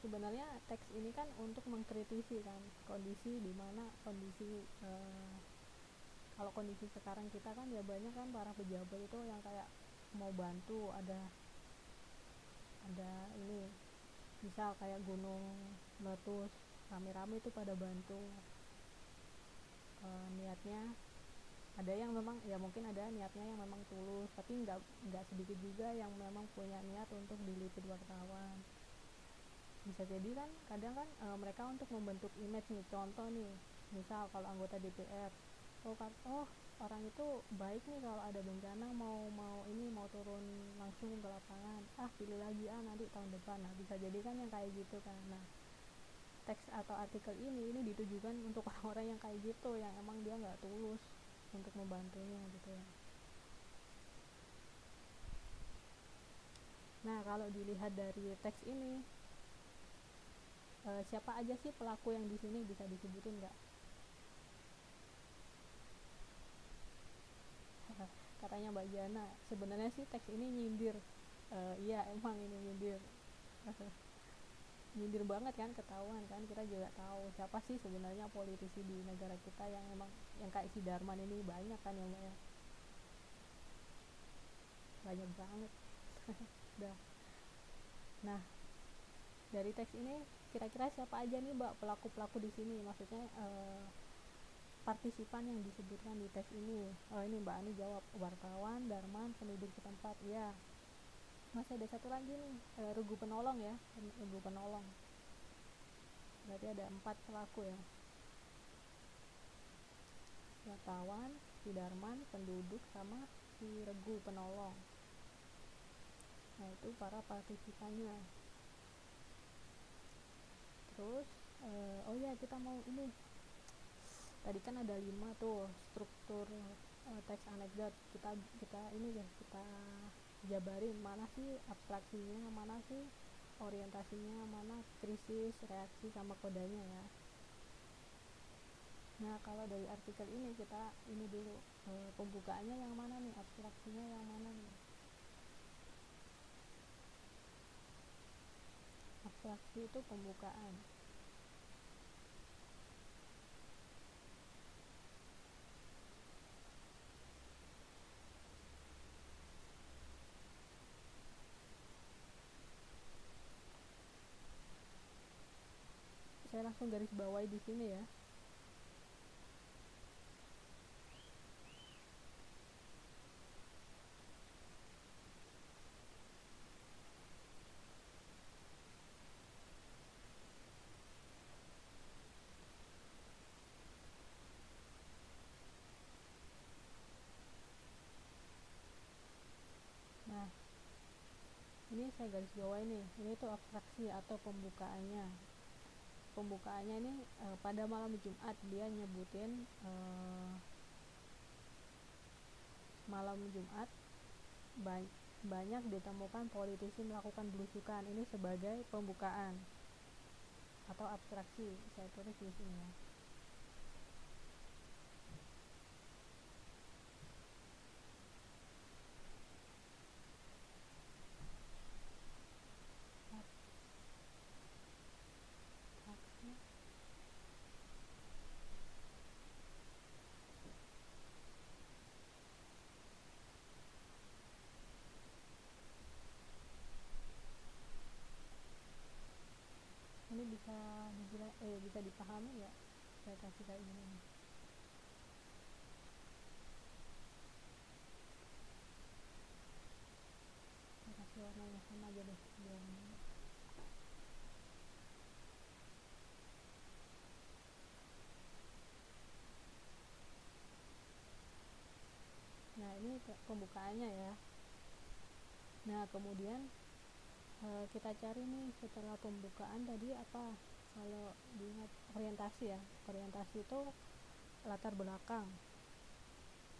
Sebenarnya teks ini kan untuk mengkritisi kan kondisi di mana kondisi kalau kondisi sekarang kita kan ya banyak kan para pejabat itu yang kayak mau bantu, ada ini misal kayak gunung meletus rame-rame itu pada bantu, niatnya ada yang memang ya mungkin ada niatnya yang memang tulus, tapi nggak sedikit juga yang memang punya niat untuk diliput wartawan. Bisa jadi kan kadang kan mereka untuk membentuk image nih, contoh nih misal kalau anggota DPR, oh orang itu baik nih kalau ada bencana mau turun langsung ke lapangan, pilih lagi nanti tahun depan. Nah bisa jadi kan yang kayak gitu kan. Nah teks atau artikel ini ditujukan untuk orang-orang yang kayak gitu, yang emang dia nggak tulus untuk membantunya gitu ya. Nah kalau dilihat dari teks ini, siapa aja sih pelaku yang di sini, bisa disebutin nggak? Katanya Mbak Jana, sebenarnya sih teks ini nyindir. Iya emang ini nyindir. Nyindir banget kan, ketahuan kan, kita juga tahu siapa sih sebenarnya politisi di negara kita yang emang yang kayak si Darman ini, banyak kan yang banyak banget. Udah. Nah dari teks ini kira-kira siapa aja nih Mbak pelaku-pelaku di sini, maksudnya partisipan yang disebutkan di teks ini. Ini Mbak Ani jawab, wartawan, Darman, penduduk setempat. Ya masih ada satu lagi nih, regu penolong ya, regu penolong. Berarti ada 4 pelaku ya, wartawan, si Darman, penduduk, sama si regu penolong. Nah itu para partisipannya. Terus oh ya kita mau ini, tadi kan ada 5 tuh struktur teks anekdot, kita ini ya, kita jabarin mana sih abstraksinya, mana sih orientasinya, mana krisis, reaksi, sama kodanya ya. Nah kalau dari artikel ini kita ini dulu, pembukaannya yang mana nih, abstraksinya yang mana nih. Abstraksi itu pembukaan. Saya langsung garis bawahi di sini ya. Nah ini saya garis bawahi nih, ini tuh abstraksi atau pembukaannya. pembukaannya ini pada malam Jumat dia nyebutin malam Jumat banyak ditemukan politisi melakukan belusukan. Ini sebagai pembukaan atau abstraksi, saya tulis di sini ya. Ini bisa dipahami ya, saya kasih kayak gini. Saya kasih warnanya sama aja deh biar nah ini pembukaannya ya. Nah kemudian kita cari nih setelah pembukaan tadi apa. Kalau diingat orientasi ya, orientasi itu latar belakang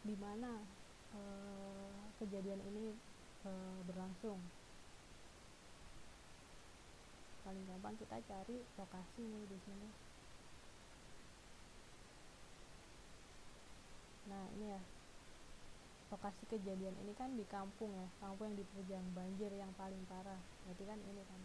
di mana kejadian ini berlangsung. Paling gampang kita cari lokasi nih di sini. Nah ini ya, lokasi kejadian ini kan di kampung ya, kampung yang diterjang banjir yang paling parah. Berarti kan ini kan.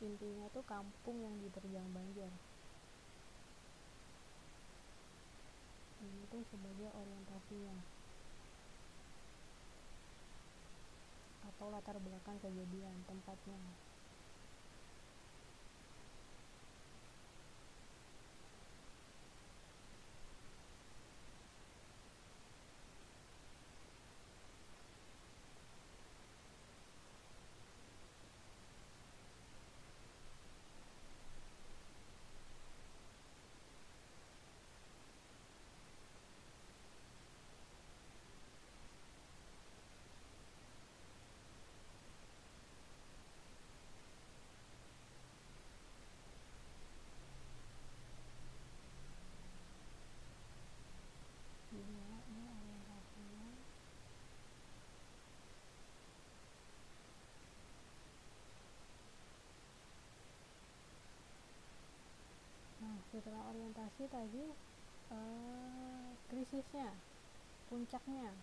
Intinya tuh kampung yang diterjang banjir. Ini tuh sebagai orientasinya atau latar belakang kejadian tempatnya. Ini orientasinya. Nah setelah orientasi tadi krisisnya, puncaknya.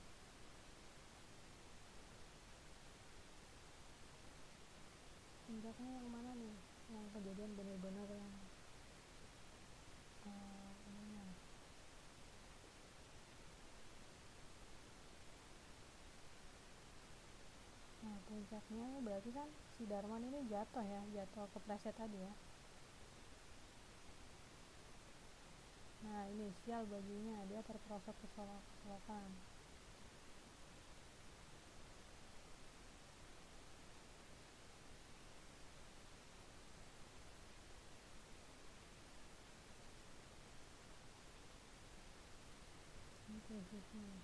Puncaknya yang mana nih? Yang kejadian benar-benar yang ininya. Nah puncaknya berarti kan si Darman ini jatuh ya, jatuh kepleset tadi ya. Nah ini sial baginya, dia terperosok ke selokan. Ini krisisnya.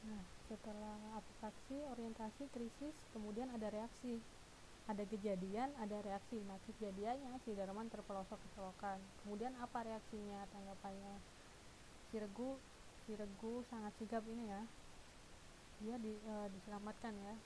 Nah setelah abstraksi, orientasi, krisis, kemudian ada reaksi. Ada kejadian, ada reaksi. Nah kejadiannya si Darman terpelosok ke selokan. Kemudian apa reaksinya, tanggapannya? Si Regu sangat sigap ini ya. Dia diselamatkan ya.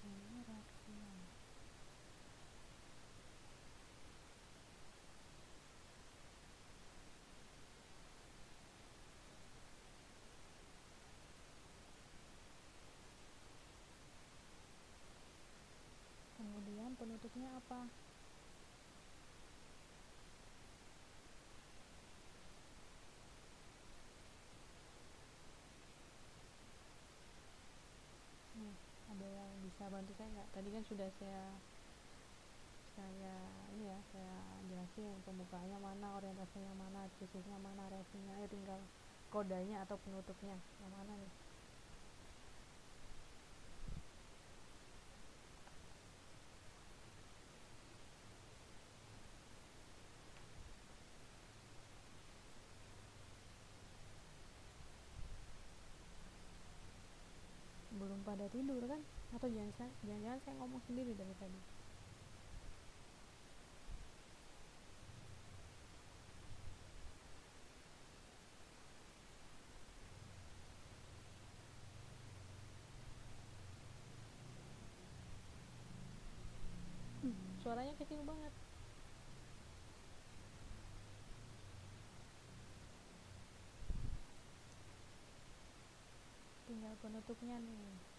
Ini reaksinya. tadi kan sudah saya ini ya, saya jelasin pembukaannya mana, orientasinya mana, tesisnya mana, reaksinya, tinggal kodanya atau penutupnya yang mana nih. Belum pada tidur kan? Atau jangan-jangan saya ngomong sendiri dari tadi. Suaranya kecil banget. Tinggal penutupnya nih.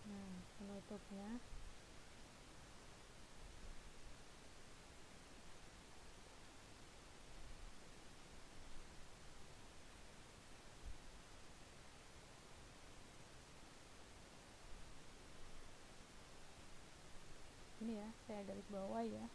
Nah, penutupnya ini ya, saya garis bawah ya.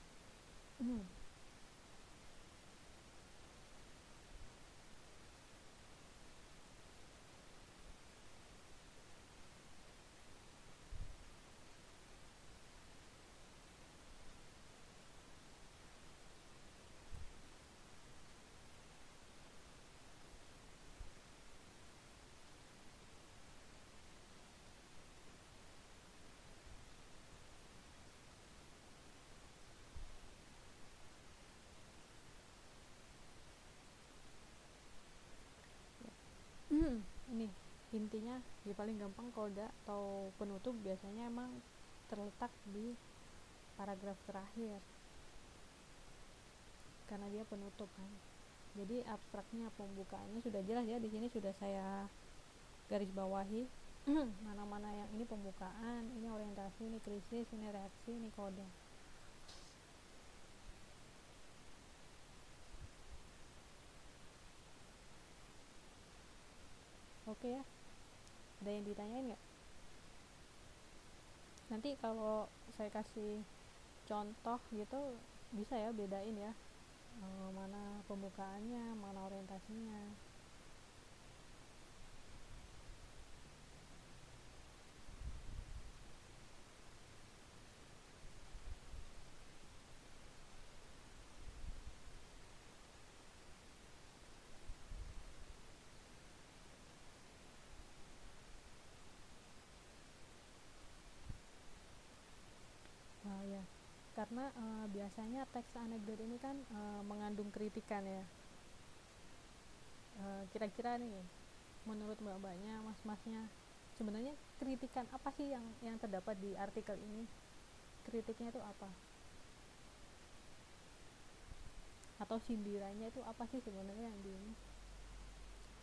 Ini intinya di paling gampang koda atau penutup biasanya emang terletak di paragraf terakhir karena dia penutup kan. Jadi abstraknya, pembukaannya sudah jelas ya, di sini sudah saya garis bawahi. Mana-mana yang ini pembukaan, ini orientasi, ini krisis, ini reaksi, ini kode. Oke ya, ada yang ditanyain nggak? Nanti kalau saya kasih contoh gitu bisa ya bedain ya, mana pembukaannya, mana orientasinya. Ya, karena biasanya teks anekdot ini kan mengandung kritikan ya. Kira-kira nih, menurut mbak-mbaknya, mas-masnya, sebenarnya kritikan apa sih yang terdapat di artikel ini? Kritiknya itu apa? Atau sindirannya itu apa sih sebenarnya yang di ini?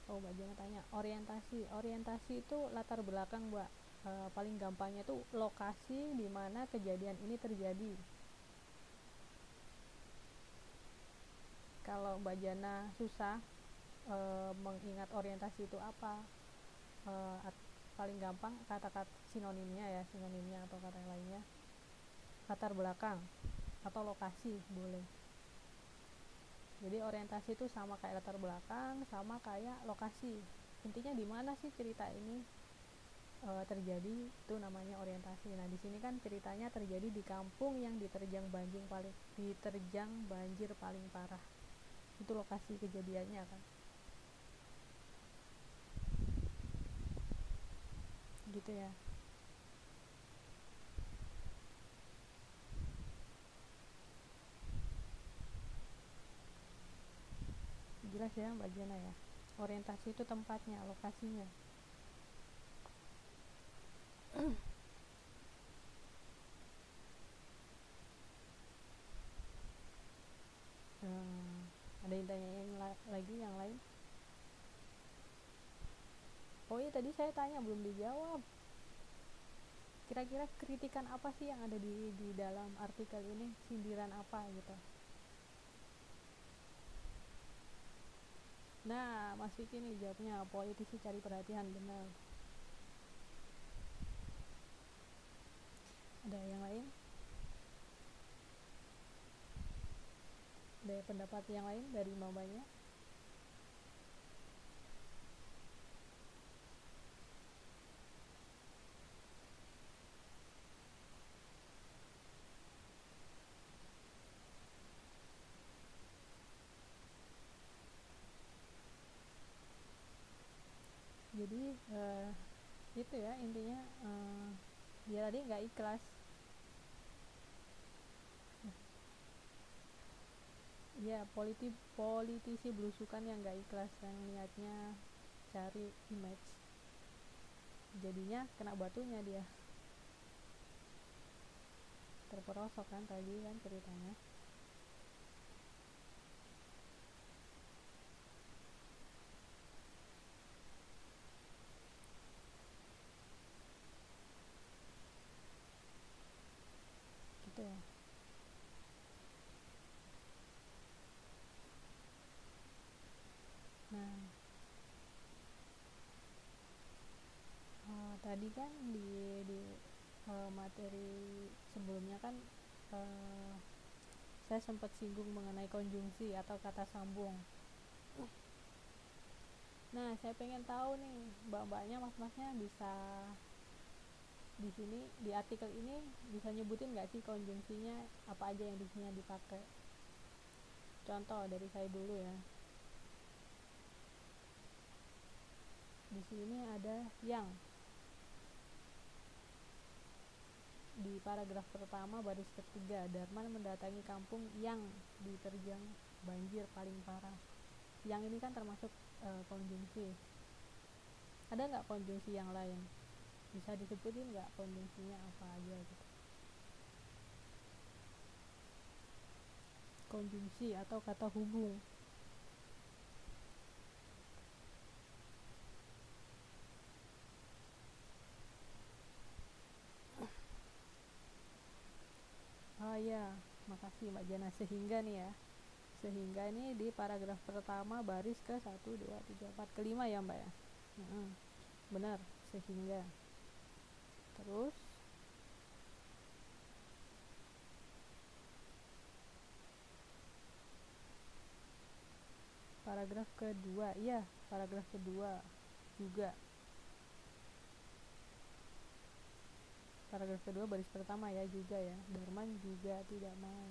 Oh, Mbak Jana tanya orientasi itu latar belakang, Mbak. Paling gampangnya itu lokasi di mana kejadian ini terjadi. Kalau Mbak Jana susah mengingat orientasi itu apa, paling gampang kata-kata sinonimnya ya, sinonimnya atau kata yang lainnya, latar belakang atau lokasi boleh. Jadi orientasi itu sama kayak latar belakang, sama kayak lokasi. Intinya di mana sih cerita ini terjadi, itu namanya orientasi. Nah, di sini kan ceritanya terjadi di kampung yang diterjang banjir paling parah. Itu lokasi kejadiannya kan. Gitu ya. Jelas ya Mbak Jana ya. Orientasi itu tempatnya, lokasinya. tadi saya tanya belum dijawab. Kira-kira kritikan apa sih yang ada di dalam artikel ini, sindiran apa gitu. Nah, Mas Vicky nih jawabnya, politisi cari perhatian, benar. Ada yang lain? Ada pendapat yang lain dari mamanya? Jadi itu ya intinya, dia tadi nggak ikhlas. Ya, politisi belusukan yang nggak ikhlas, yang niatnya cari image, jadinya kena batunya dia, terperosok kan tadi kan ceritanya. Gitu ya. Nah, tadi kan di materi sebelumnya kan, saya sempat singgung mengenai konjungsi atau kata sambung. Nah, saya pengen tahu nih, mbak-mbaknya, mas-masnya bisa di sini di artikel ini bisa nyebutin nggak sih konjungsinya apa aja yang di sini dipakai. Contoh dari saya dulu ya. Di sini ada yang, di paragraf pertama baris ketiga, Darman mendatangi kampung yang diterjang banjir paling parah. Yang ini kan termasuk konjungsi. Ada nggak konjungsi yang lain? Bisa disebutin nggak konjungsinya apa aja gitu? Konjungsi atau kata hubung. Oh ya, makasih Mbak Jana. Sehingga nih ya, sehingga ini di paragraf pertama baris ke 1, 2, 3, 4, kelima ya Mbak ya. Benar, sehingga. Terus paragraf kedua, iya, paragraf kedua juga. Paragraf kedua baris pertama ya juga ya. Darman juga tidak mau.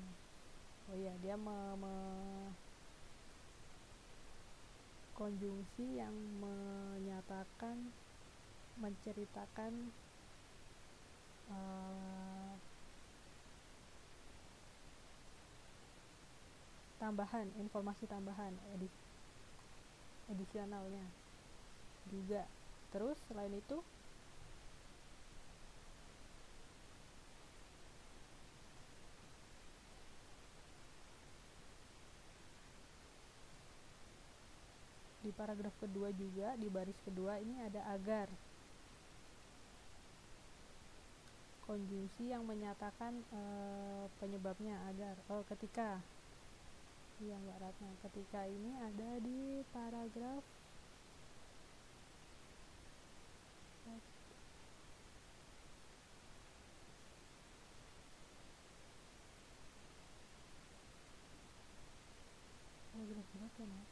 Oh iya, dia konjungsi yang menyatakan, menceritakan tambahan, informasi tambahan, edisionalnya juga. Terus selain itu di paragraf kedua juga di baris kedua ini ada agar, konjungsi yang menyatakan penyebabnya agar. Oh, ketika, iya Mbak Ratna, ketika ini ada di paragraf berapa ya?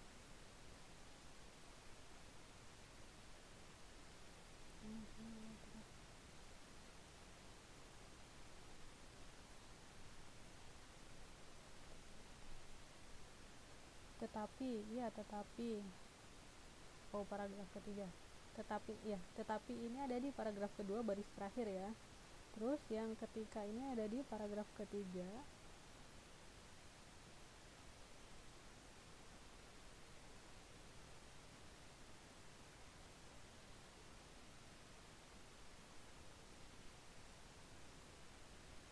Tetapi oh, paragraf ketiga. Tetapi ini ada di paragraf kedua baris terakhir ya. Terus yang ketika ini ada di paragraf ketiga.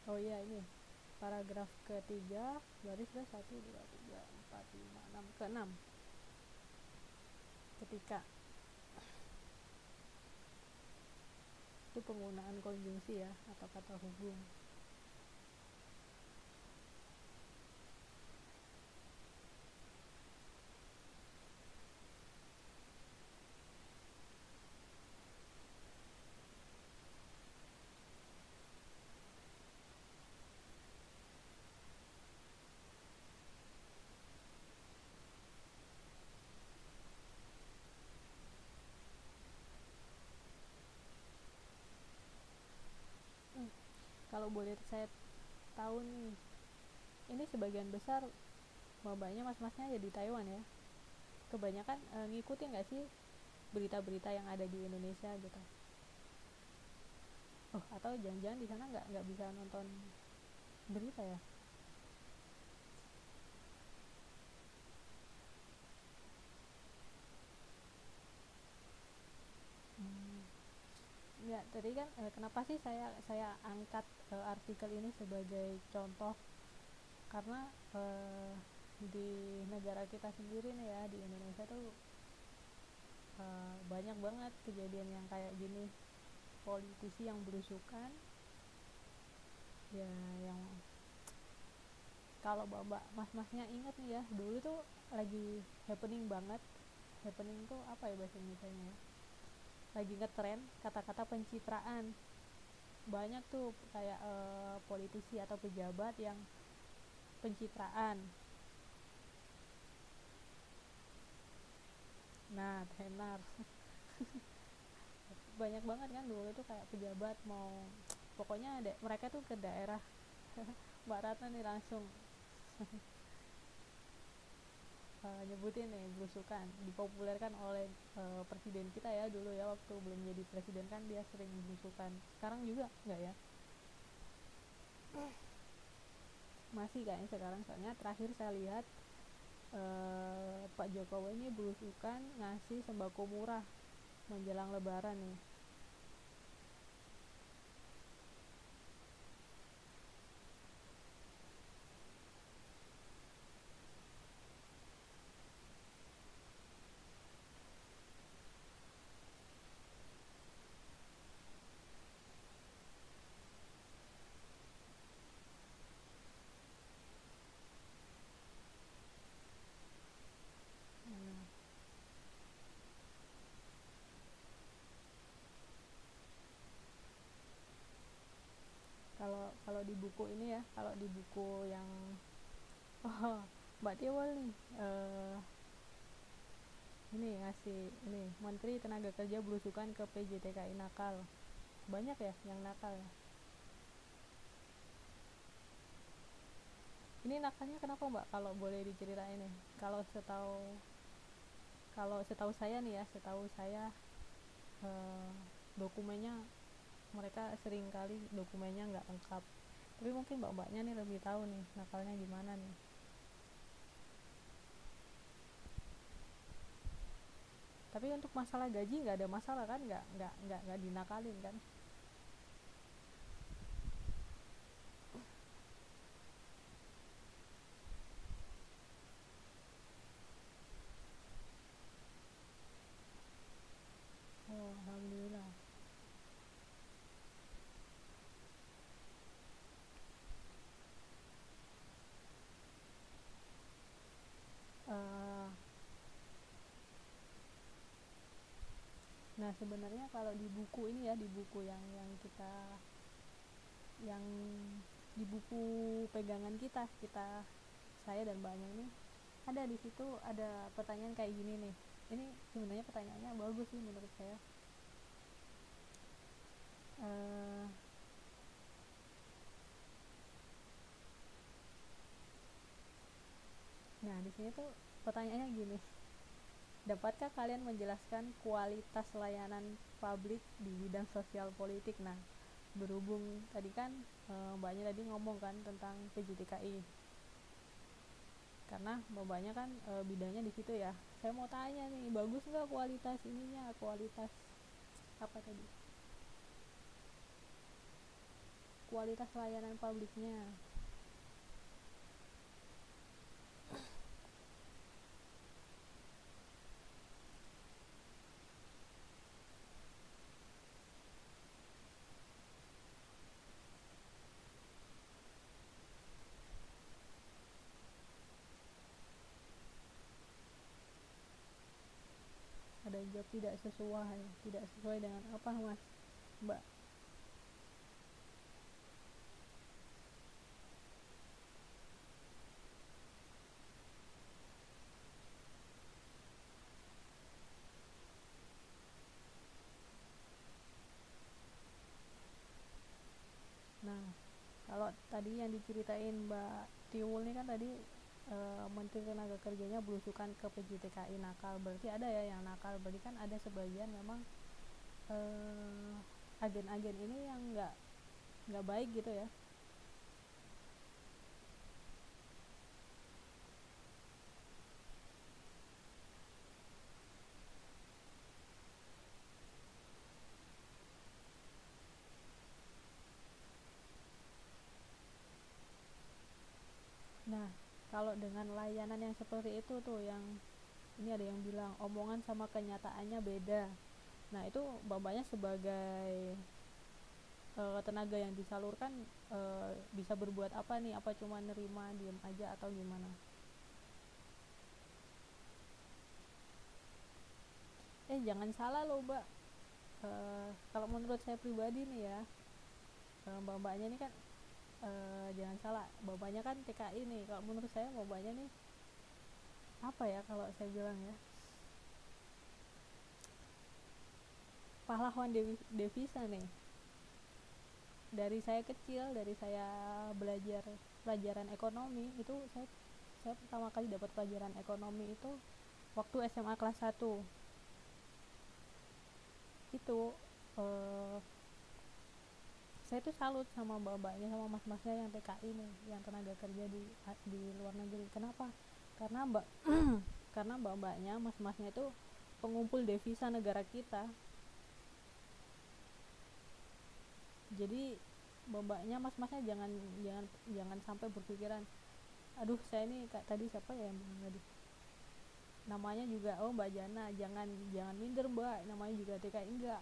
Oh iya, ini paragraf ketiga baris ke 1, 2, 3, 4, 5, 6, ke 6. Ketika itu penggunaan konjungsi ya, atau kata hubung. Kalau boleh saya tahu nih, ini sebagian besar babanya mas-masnya ya di Taiwan ya, kebanyakan ngikutin nggak sih berita-berita yang ada di Indonesia gitu? Oh, atau jangan-jangan di sana nggak bisa nonton berita ya? Hmm. Ya, tadi kan kenapa sih saya angkat artikel ini sebagai contoh, karena di negara kita sendiri nih ya, di Indonesia tuh banyak banget kejadian yang kayak gini, politisi yang berusukan ya, yang kalau bapak mas-masnya inget nih ya, dulu tuh lagi happening banget. Happening tuh apa ya bahasa Indonesianya ya, lagi ngetren kata-kata pencitraan. Banyak tuh kayak politisi atau pejabat yang pencitraan. Nah, tenar. Banyak banget kan dulu itu kayak pejabat mau, pokoknya mereka tuh ke daerah Mbak Ratna nih langsung nyebutin nih belusukan, dipopulerkan oleh presiden kita ya dulu ya, waktu belum jadi presiden kan dia sering belusukan. Sekarang juga nggak ya? Masih kayaknya sekarang, soalnya terakhir saya lihat Pak Jokowi ini belusukan ngasih sembako murah menjelang lebaran nih. Nah, kalau kalau di buku ini ya, kalau di buku yang oh, Mbak Tiwol nih ini ngasih ini, Menteri Tenaga Kerja belusukan ke PJTKI nakal. Banyak ya yang nakal ya. Ini nakalnya kenapa Mbak, kalau boleh diceritain nih? Kalau setahu saya nih ya, setahu saya eh, dokumennya, mereka sering kali dokumennya nggak lengkap. Tapi mungkin mbak-mbaknya nih lebih tahu nih nakalnya gimana nih. Tapi untuk masalah gaji nggak ada masalah kan? Nggak dinakalin kan? Oh, alhamdulillah. Eh, nah sebenarnya kalau di buku ini ya, di buku yang kita, yang di buku pegangan kita, saya dan mbaknya ini, ada di situ ada pertanyaan kayak gini nih. Ini sebenarnya pertanyaannya bagus sih menurut saya. Eh, nah di sini tuh pertanyaannya gini, dapatkah kalian menjelaskan kualitas layanan publik di bidang sosial politik? Nah, berhubung tadi kan mbaknya tadi ngomong kan tentang PJTKI, karena mbaknya kan bidangnya di situ ya. Saya mau tanya nih, bagus nggak kualitas ininya, kualitas apa tadi? Kualitas layanan publiknya. dijawab tidak sesuai dengan apa mas mbak. Nah, kalau tadi yang diceritain Mbak Tiwul ini kan tadi Menteri Tenaga Kerjanya belusukan ke PJTKI nakal. Berarti ada ya yang nakal. Berarti kan ada sebagian memang eh, agen-agen ini yang nggak baik gitu ya. Nah, kalau dengan layanan yang seperti itu tuh yang ini ada yang bilang omongan sama kenyataannya beda. Nah, itu bapaknya sebagai tenaga yang disalurkan bisa berbuat apa nih? Apa cuma nerima, diem aja atau gimana? Jangan salah loh, Mbak. Kalau menurut saya pribadi nih ya, mbak-mbaknya ini kan jangan salah, bapaknya kan TKI nih. Kalau menurut saya bapaknya nih apa ya kalau saya bilang ya, pahlawan devisa nih. Dari saya kecil, dari saya belajar pelajaran ekonomi itu saya pertama kali dapat pelajaran ekonomi itu waktu SMA kelas 1 itu eh, saya tuh salut sama mbak-mbaknya sama mas-masnya yang TKI nih, yang tenaga kerja di luar negeri. Kenapa? Karena karena mbak-mbaknya mas-masnya itu pengumpul devisa negara kita. Jadi mbak-mbaknya mas-masnya jangan jangan jangan sampai berpikiran aduh saya ini kayak tadi siapa ya yang bilang tadi namanya juga oh Mbak Jana, jangan jangan minder Mbak, namanya juga TKI. Enggak,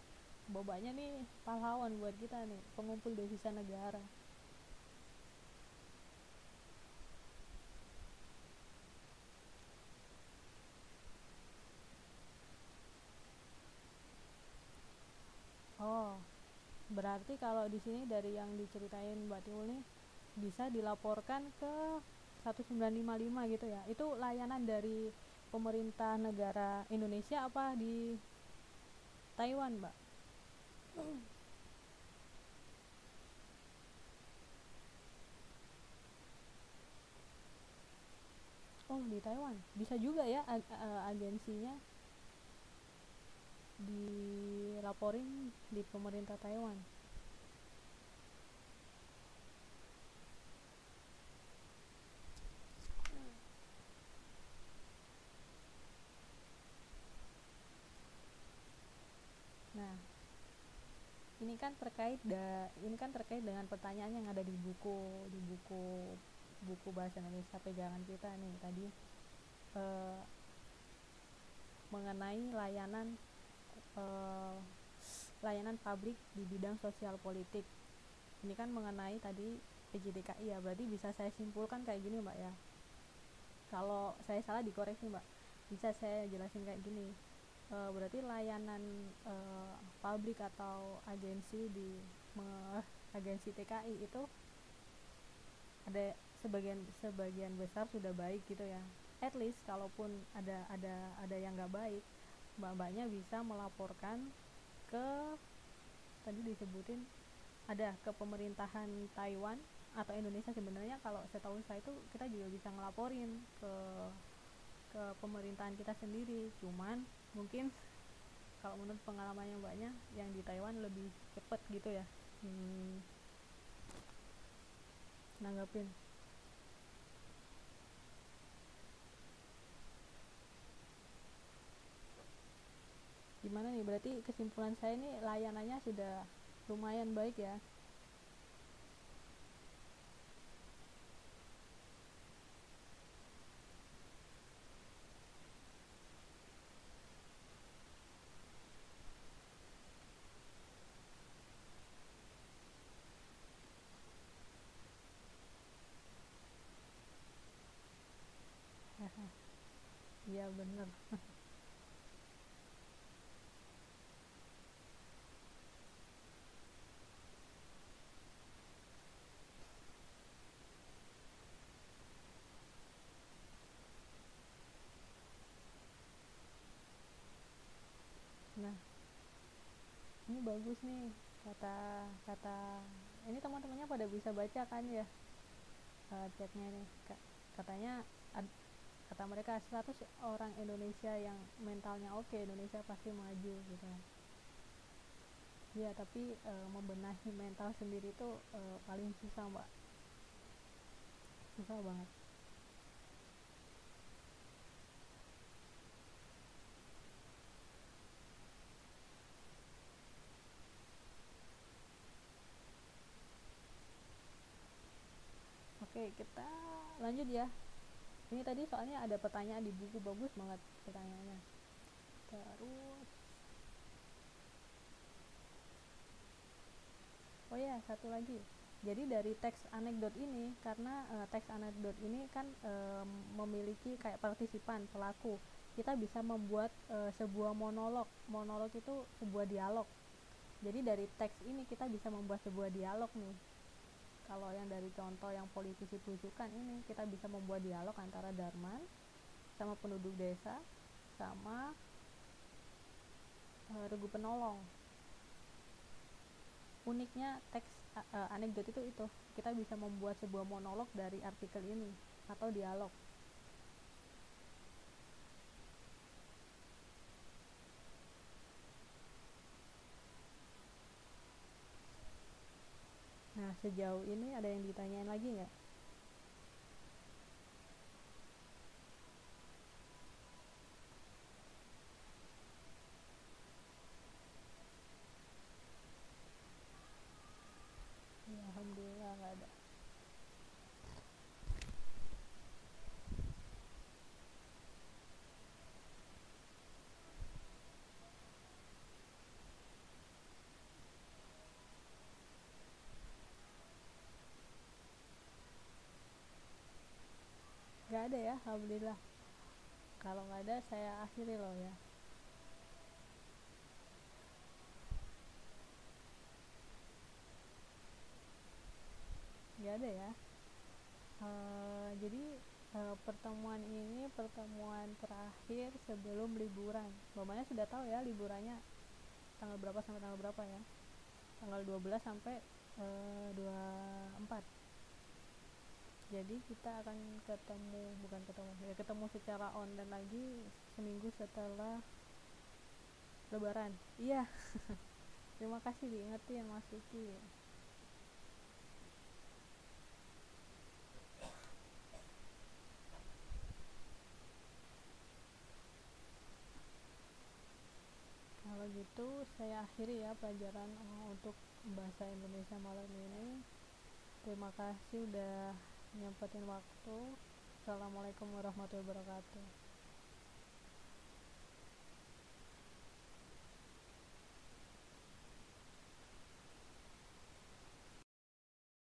mbak-mbaknya nih pahlawan buat kita nih, pengumpul devisa negara. Oh, berarti kalau di sini dari yang diceritain Mbak Tiul nih bisa dilaporkan ke 1955 gitu ya. Itu layanan dari pemerintah negara Indonesia apa di Taiwan, Mbak? Oh, di Taiwan. Bisa juga ya agensinya dilaporin di pemerintah Taiwan. Nah, ini kan terkait dengan pertanyaan yang ada di buku bahasa Indonesia pegangan kita nih tadi, eh, mengenai eh, layanan publik di bidang sosial politik. Ini kan mengenai tadi PJDKI ya, berarti bisa saya simpulkan kayak gini Mbak ya. Kalau saya salah dikoreksi Mbak. Bisa saya jelasin kayak gini. Berarti layanan publik atau agensi agensi TKI itu ada sebagian besar sudah baik gitu ya. At least kalaupun ada yang nggak baik, mbak-mbaknya bisa melaporkan ke tadi disebutin ada ke pemerintahan Taiwan atau Indonesia. Sebenarnya kalau setahu saya itu kita juga bisa ngelaporin ke pemerintahan kita sendiri, cuman mungkin kalau menurut pengalamannya mbaknya yang di Taiwan lebih cepet gitu ya, nanggapin. Gimana nih, berarti kesimpulan saya ini layanannya sudah lumayan baik ya. Iya bener. bagus nih, kata kata ini teman-temannya pada bisa baca kan ya, chatnya nih. Katanya kata mereka 100 orang Indonesia yang mentalnya oke, Indonesia pasti maju gitu. Ya tapi membenahi mental sendiri itu paling susah mbak, susah banget. Oke, kita lanjut ya. Ini tadi soalnya ada pertanyaan di buku, bagus banget pertanyaannya. Terus, oh ya satu lagi. Jadi dari teks anekdot ini, karena teks anekdot ini kan memiliki kayak partisipan, pelaku. Kita bisa membuat sebuah monolog. Monolog itu sebuah dialog. Jadi dari teks ini kita bisa membuat sebuah dialog nih. Kalau yang dari contoh yang politisi belusukan ini, kita bisa membuat dialog antara Darman sama penduduk desa sama Regu Penolong. Uniknya teks anekdot itu kita bisa membuat sebuah monolog dari artikel ini atau dialog. Nah sejauh ini ada yang ditanyain lagi nggak? Ya, alhamdulillah nggak ada. Nggak ada ya, alhamdulillah. Kalau nggak ada saya akhiri loh ya. Nggak ada ya. Jadi pertemuan ini pertemuan terakhir sebelum liburan. Mamanya sudah tahu ya liburannya tanggal berapa sampai tanggal berapa ya? Tanggal 12 sampai 24. Jadi kita akan ketemu, bukan ketemu ya, ketemu secara online lagi seminggu setelah lebaran. Iya. Terima kasih diingetin Mas Vicky. Kalau gitu saya akhiri ya pelajaran untuk bahasa Indonesia malam ini. Terima kasih udah nyempetin waktu. Assalamualaikum warahmatullahi wabarakatuh.